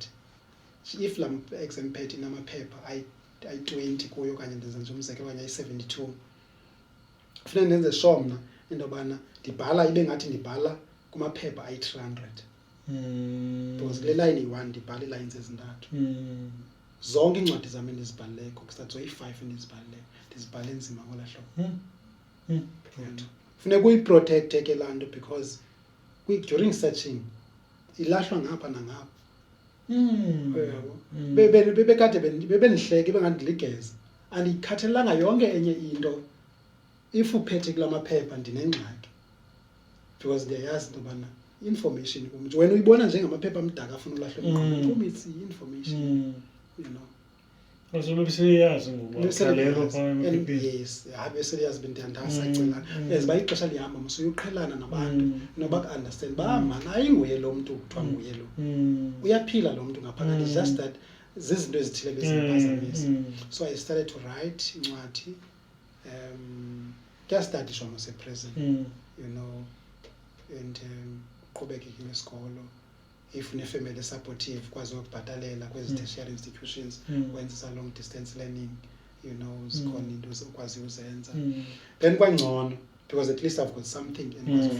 If laa exam pad inamaphepha ayi-20 kuyo okanye ndenza nje umzekelo okanye ayi-72, kufuneka ndenze sure mna into yobana ndibhala ibe ngathi ndibhala kumaphepha ayi-300. Because le line iyi-1 ndibhala ii-lines ezintathu. Zonke iincwadi zam endizibhalileyo Kokstad zoyi-5 endizibhalileyo ndizibhale nzima ngola hlobo. Funeka uyiprotecte ke laa nto because during searching ilahlwa ngapha nangapha. Bebekade bebendihleke bengandiligeza andiyikhathelanga yonke enye into. If uphethe kula maphepha ndinengxaki because ndiyayazi into yobana information kumntu wena uyibona njengamaphepha amdaka afuna ulahlwe emqondweni kum it's information, you know. Besiyazi ngoba yes, besiyazi bendiyandasacela as bayixesha lihamba musuyoqhelana nabantu noba ku-understand mana ayinguye lo mntu kuthiwa nguye lo, uyaphila lo mntu ngaphakathi, just that zizinto ezithile beziphazamisa. So I started to write incwadi kuyastadishwa mase-present, you know, and qhubekeke nesikolo. If une-family supportive kwazi ukubhatalela kwezi tertiary institutions wenza long distance learning, you know, zikhona into okwazi uzenza then kwangcono because at least I've got something and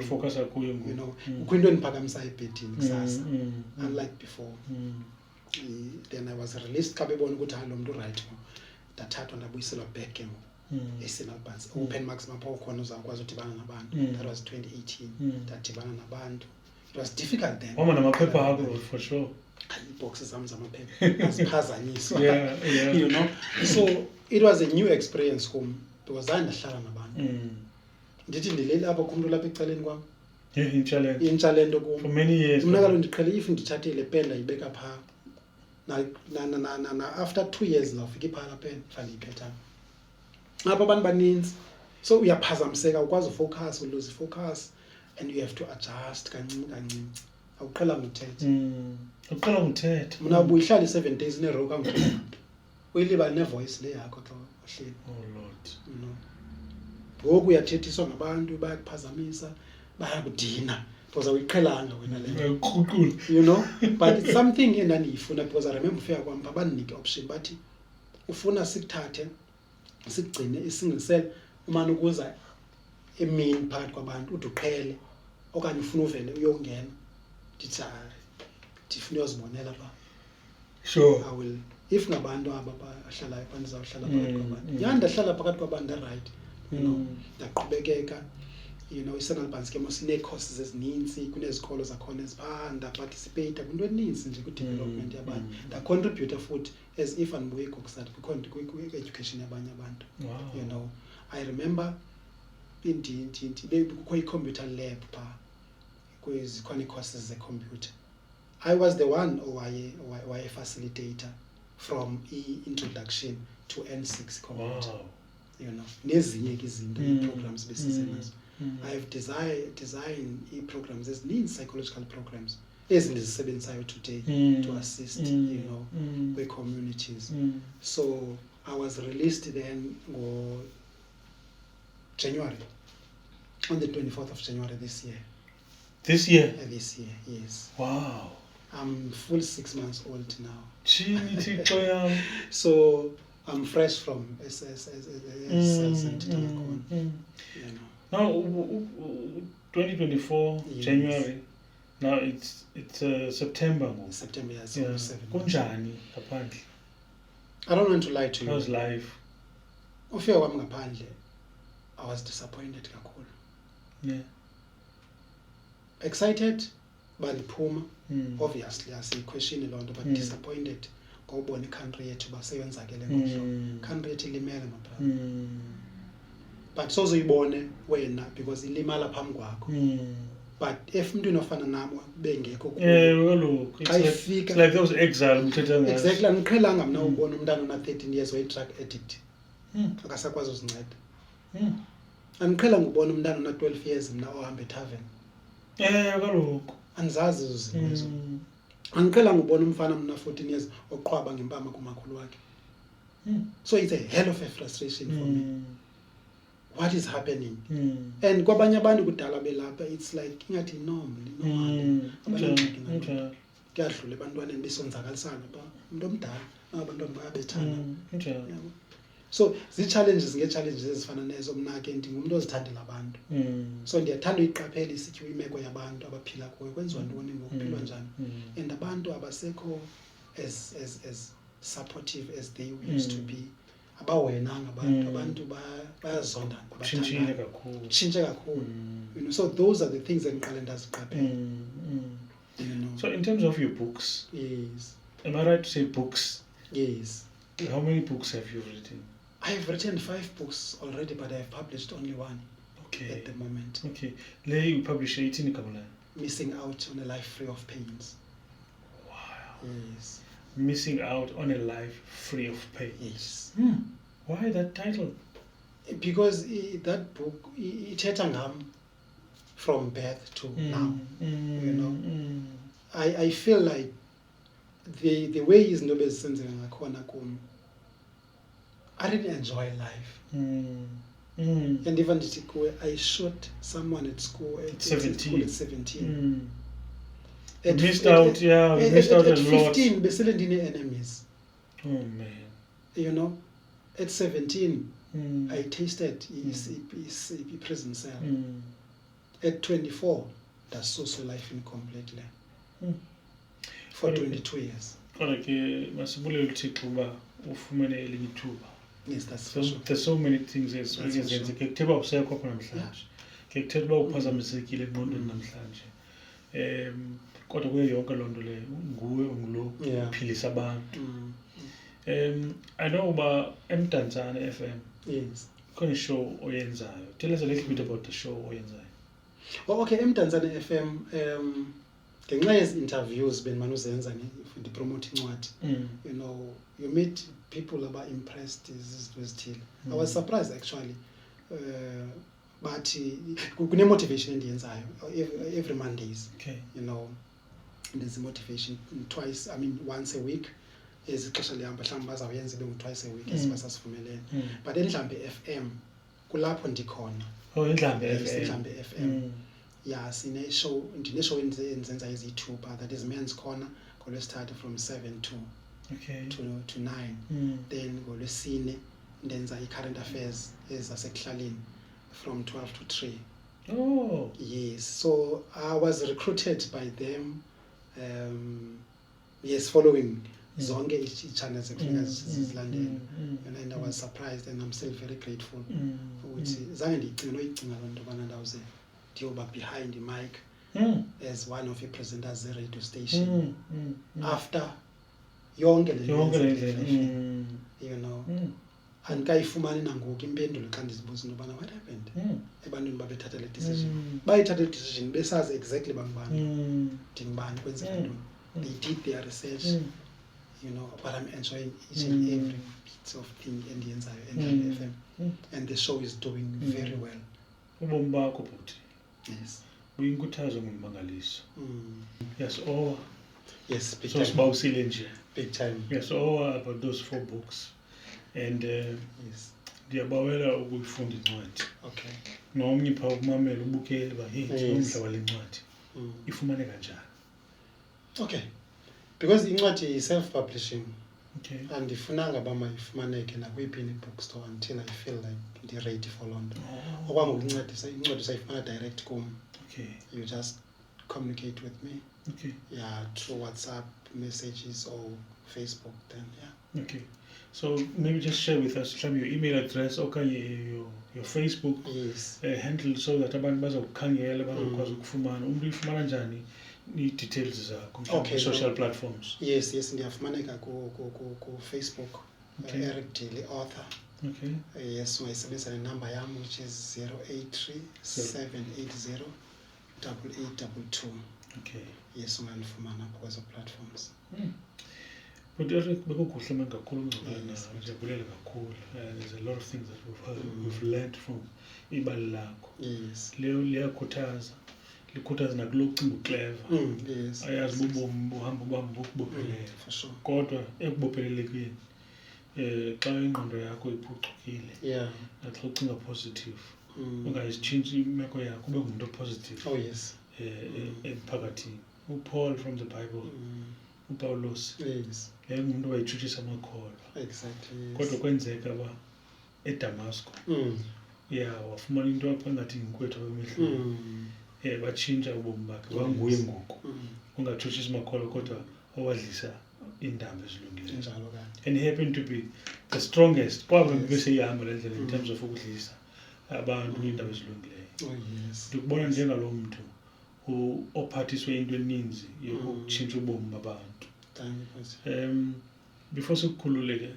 focus kuyo, you know. Kukho into endiphakamisayo ebhedini kusasa unlike before. Then I was released xa bebona ukuthi lo mntu right ndathathwa ndabuyiselwa back ke eSenal Bus open marks mapha ukhona uzakwazi udibana nabantu. That was 2018 ndadibana nabantu. It was difficult then. Mama namaphepha akho for sure. Boxes zam zamaphepha aziphazanyiswa. You know. So it was a new experience kum because andahlala nabantu. Ndithi ndilele apha kumntu lapha ecaleni kwam. Inchallenge kum. For many years. Mna kaloku ndiqhele if ndithathile pen ndayibeka phaa. Na after 2 years ndawufika iphaa la pen ndandiyiphetha. Apha abantu baninzi. So uyaphazamiseka ukwazi ufocus, lose focus. And you have to adjust kancinci. Awuqhelanga uthetha. Mna ubuyihlala 7 days in a row kangoku. Uyilibala nevoice le yakho xa uhleli. Oh Lord. You know. Ngoku uyathethiswa ngabantu bayakuphazamisa, bayakudina because awuyiqhelanga wena le. You know, but it's something endandiyifuna because I remember ufika kwam banike option bathi ufuna sikuthathe sikugcine i-single cell umane ukuza emini phakathi kwabantu ude uqhele okanye ufuna uvele uyongena ndithi ndifuna uyozibonela pha. Sure. I will, if ngabantu aba bahlalayo pha ndizawuhlala phakathi kwabantu. Ndahlala phakathi kwabantu right, you know, ndaqhubekeka. You know, iSenal Bus ke mosinecourses ezininzi kunezikolo zakhona eziphaa ndaparticipate kwinto eninzi nje ku-development yabantu. Ndacontributor futhi as if Mquqo kusat education yabanye abantu. Wow. You know, I remember in the computer lab quiz courses the computer. I was the one who I a facilitator from introduction to N6 computer. Wow. You know, nezinye izinto programs besizenazo. I've designed programs as lean psychological programs ezisebenzayo today to assist you know with communities. So I was released then on January, on the 24th of January this year. This year? This year, yes. Wow. I'm full 6 months old now. So I'm fresh from SS and Telekon. You know. Now, 2024 Yes. January. Now it's September. September, yes. Yeah. 7. Kunjani ngaphandle? I don't want to lie to you. How's life? Ufika kwami ngaphandle, I was disappointed kakhulu. Yeah. Excited, but phuma. Obviously, asiyiquestioni loo nto, but disappointed ngokubona i-country yethu uba seyenzakele ngomhlobo. Country yethu ilimele mabrother. But sozoyibone wena because ilimala phambi kwakho. But if mntwini ofana nami bengekho Kaloku. It's like those exile mthetha ngazo. Exactly, andiqhelanga mna ubona umntana ona-13 years oyi-drug addict. Akasakwazi uzinceda. Andiqhelanga ubona umntana ona-12 years mna ohamba ethaveni. Kaloku. Andizazi ezo zinto ezo. Andiqhelanga ubona umfana mna 14 years oqhwaba ngempama kumakhulu wakhe. So it's a hell of a frustration for me. What is happening? And kwabanye abantu kudala belapha, it's like ingathi normal. Kuyadlula ebantwaneni besonzakalisana ba umuntu omdala abantwana bayabethana. So zii-challenges ngee-challenges ezifana nezo mna ke ndingumuntu ozithandela abantu. So ndiyathanda uyiqaphela isithi imeko yabantu abaphila kuyo kwenziwa ntoni ngokuphilwa njani. And abantu abasekho as supportive as they used to be. Abawenanga abantu bayazondana Tshintshile kakhulu. Tshintshe kakhulu. You know, so those are the things that endiqale ndaziqaphela. You know. So in terms of your books, Yes. am I right to say books? Yes. How many books have you written? I have written 5 books already, but I have published only 1 at the moment. Okay. Le you publish 18 kabula. Missing out on a life free of pains. Wow. Yes. Missing out on a life free of pain. Yes. Why that title? Because that book, ithetha ngam from birth to now. You know, I feel like the way izinto bezisenzeka ngakhona kum, I really enjoy life. And even I shot someone at school at 17. You missed out, we missed out a lot. At 15, besele ndine enemies. Oh man. You know, at 17, I tasted a prison cell. At 24, that's social life incompletely. For 22 years. Kodwa ke masibulele uThixo uba ufumene elinye ithuba. Yes, that's for sure. There's so many things ezenzeka. Kekutheba usekho apha namhlanje. Kekuthetha uba uphazamisekile engqondweni namhlanje. Kodwa kuyo yonke loo nto leyo nguwe ungulo uphilisa abantu. I know uba eMdantsane FM. Yes. Khona show oyenzayo. Tell us a little bit about the show oyenzayo. Oh, okay, eMdantsane FM ngenxa yezi interviews benimane uzenza ndipromote incwadi. You know, you meet people about impressed izinto ezithile. I was surprised actually. But kune motivation endiyenzayo every Mondays. Okay. You know, there's a motivation once a week. Ezixesha lihamba mhlawumbi bazawuyenza ibe twice a week esibasasivumelene. But eNdlambe FM kulapho ndikhona. Oh, eNdlambe FM. Yeah, ndine show enzenza ezi-2, that is Men's Corner ngoLwesithathu from 7 to 9. Then ngoLwesine ndenza i-current affairs ezasekuhlaleni from 12 to 3. Oh. Yes, so I was recruited by them. Yes, following zonke i-channels ekufuneka zizilandele. And I was surprised and I'm still very grateful. Ukuthi zange ndiyicinga noyicinga loo nto ubana ndawuze ndiyoba behind the mic as one of the presenters at the radio station. After yonke le Yonke le ndlela, ndlela. you know, andikayifumani nangoku impendulo xa ndizibuza into yobana what happened ebantwini babethatha le decision bayithatha le decision besazi exactly bangubani ndingubani kwenzeka ntoni. They did their research, you know, but I'm enjoying each and every bit of thing endiyenzayo Unjani FM, and the show is doing very well. Ubomi bakho bhuti Yes. buyinkuthazo ngummangaliso. Yes, Yes, big so time. sibawusile nje. Big time. Yes, about those 4 books. And Yes. ndiyabawela ukuyifunda incwadi. Okay. Nomnye phaa ukumamela ubukele uba hey Yes. umdla wale ncwadi ifumaneka njani. Okay. Because incwadi yi-self-publishing, Okay. andifunanga uba mayifumaneke nakweyiphi i-bookstore until I feel like ndi-ready for loo nto. Okwangoku incwadi usayifumana direct kum. Okay. You just communicate with me, Okay. yeah, through WhatsApp messages or Facebook, then yeah. Okay. So maybe just share with us your email address okanye your Facebook Yes. handle so that abantu bazokukhangela bazokwazi ukufumana. Umuntu uyifumana njani i-details zakho Okay, social no. platforms? Yes, ndiyafumaneka ku Facebook, Okay. Eric Dili, author. Okay. Yes, ungayisebenzisa nenamba yam which is 083-780-8822. Okay. Yes, ungandifumana kwezo platforms. But Eric, bekukuhle manje kakhulu ngokubana Yes. ndiyabulela kakhulu. There's a lot of things that we've learned from ibali lakho. Yes. Leo liyakhuthaza. Likhuthaza nakulo cinga uclever. Yes. Ayazi ubomi buhamba ubamba ukubophelela. For sure. Kodwa ekubophelelekeni xa ingqondo yakho iphucukile Yeah. naxa ucinga positive ungayitshintshi imeko yakho ube ngumntu positive Oh yes. emphakathini. uPaul from the Bible, uPawulos, Yes. ngumntu wayitshutshisa amakholwa. Exactly. Yes. Kodwa kwenzeka uba eDamasco wafumana into apha engathi yinkwethu abemehlweni. Batshintsha ubomi bakhe banguye ngoku. Ungatshutshisi amakholwa kodwa owadlisa iindaba ezilungileyo. Njalo kanye. And he happened to be the strongest kwaba beseyihamba le ndlela in terms of ukudlisa abantu iindaba ezilungileyo. Oh yes. Ndikubona njengalo mntu ophathiswe into eninzi yokutshintsha ubomi babantu. Before sikukhululeke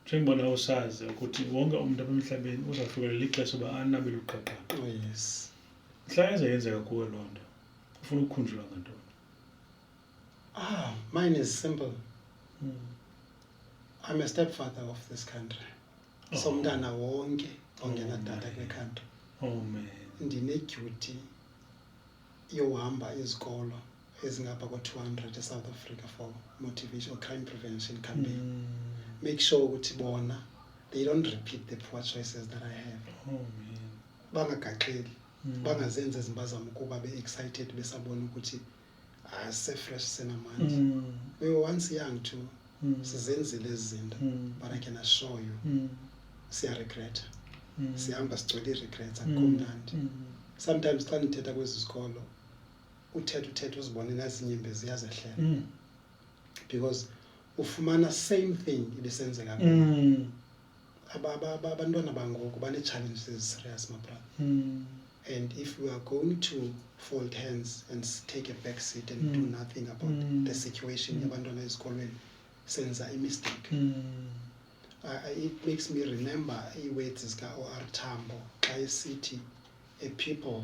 njengoba usazi ukuthi wonke umuntu apha emhlabeni uzawufikelela ixesha uba anabele uqaqaqa. Oh yes. Mhla yenzeka kuwe loo nto ufuna ukukhunjulwa ngantoni? Mine is simple. I'm a stepfather of this country. So mntana wonke ongenatata kule country. Oh man. Ndine-duty yohamba izikolo ezingapha ko-200 eSouth Africa for motivation or crime prevention campaign. Make sure ukuthi bona they don't repeat the poor choices that I have. Oh man. Bangagaxeli, bangazenza izimpazamo kuba be-excited besabona ukuthi fresh senamandla. We were once young too. Sizenzile ezi zinto, but I can assure you siyaregreta. Sihamba sigcwele i-regrets akukumnandi. Sometimes xa ndithetha kwezi zikolo uthetha uzibone nezinye iimbezi ziyazehlela because ufumana same thing ibisenzeka kubo. Abantwana bangoku bane-challenges ezi-serious, my brother. And if we are going to fold hands and take a back seat and do nothing about the situation yabantwana ezikolweni, senza i-mistake. It makes me remember ii-words zika-O.R. Tambo xa esithi a people,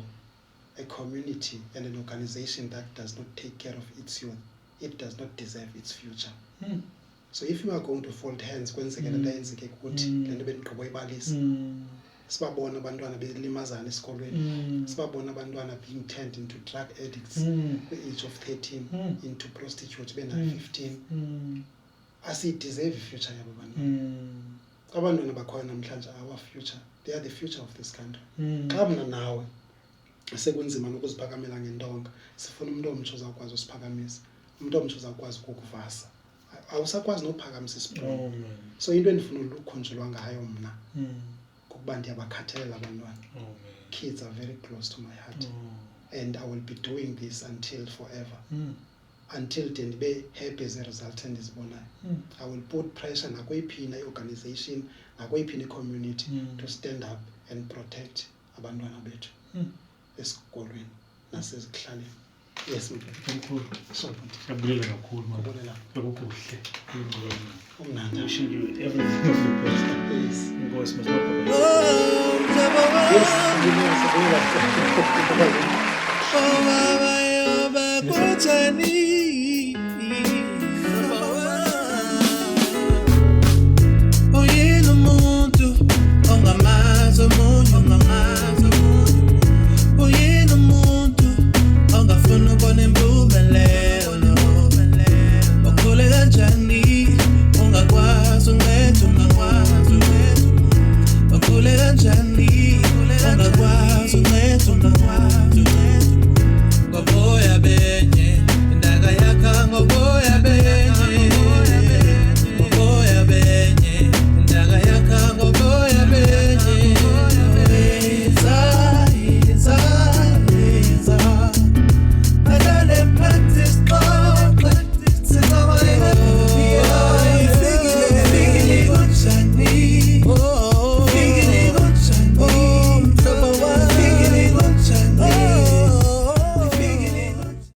a community and an organization that does not take care of its youth, it does not deserve its future. So if you are going to fold hands kwenzeke le nto yenzeke kuthi le nto bendigqiba uyibalisa, sibabona abantwana belimazana esikolweni, sibabona abantwana being turned into drug addicts the age of 13, into prostitutes bena-15. Asiyideserve i-future yabo bantwana. Abantwana bakhoyo namhlanje our future, they are the future of this country. Xa mna nawe sekunzima nokuziphakamela ngentonga, sifuna umuntu omtsho ozawukwazi usiphakamisa, umuntu omtsho ozawukwazi ukukuvasa, awusakwazi nophakamisa isiphumo. So into endifuna ukukhunjulwa ngayo mna kukuba ndiyabakhathalela abantwana. Kids are very close to my heart, and I will be doing this until forever, until de ndibe happy as a result endizibonayo. I will put pressure nakweyiphi i-organization nakweyiphi i-community to stand up and protect abantwana bethu esikolweni nasezikuhlaleni. Yes, mfowethu. Mkhulu. Sure, mfowethu. Siyabulela kakhulu mama. Ngibonela. Bekukuhle. Umnandi. Wishing you everything of the best. Yes. Inkosi masibapha. Yes, ngibonela. Kunjani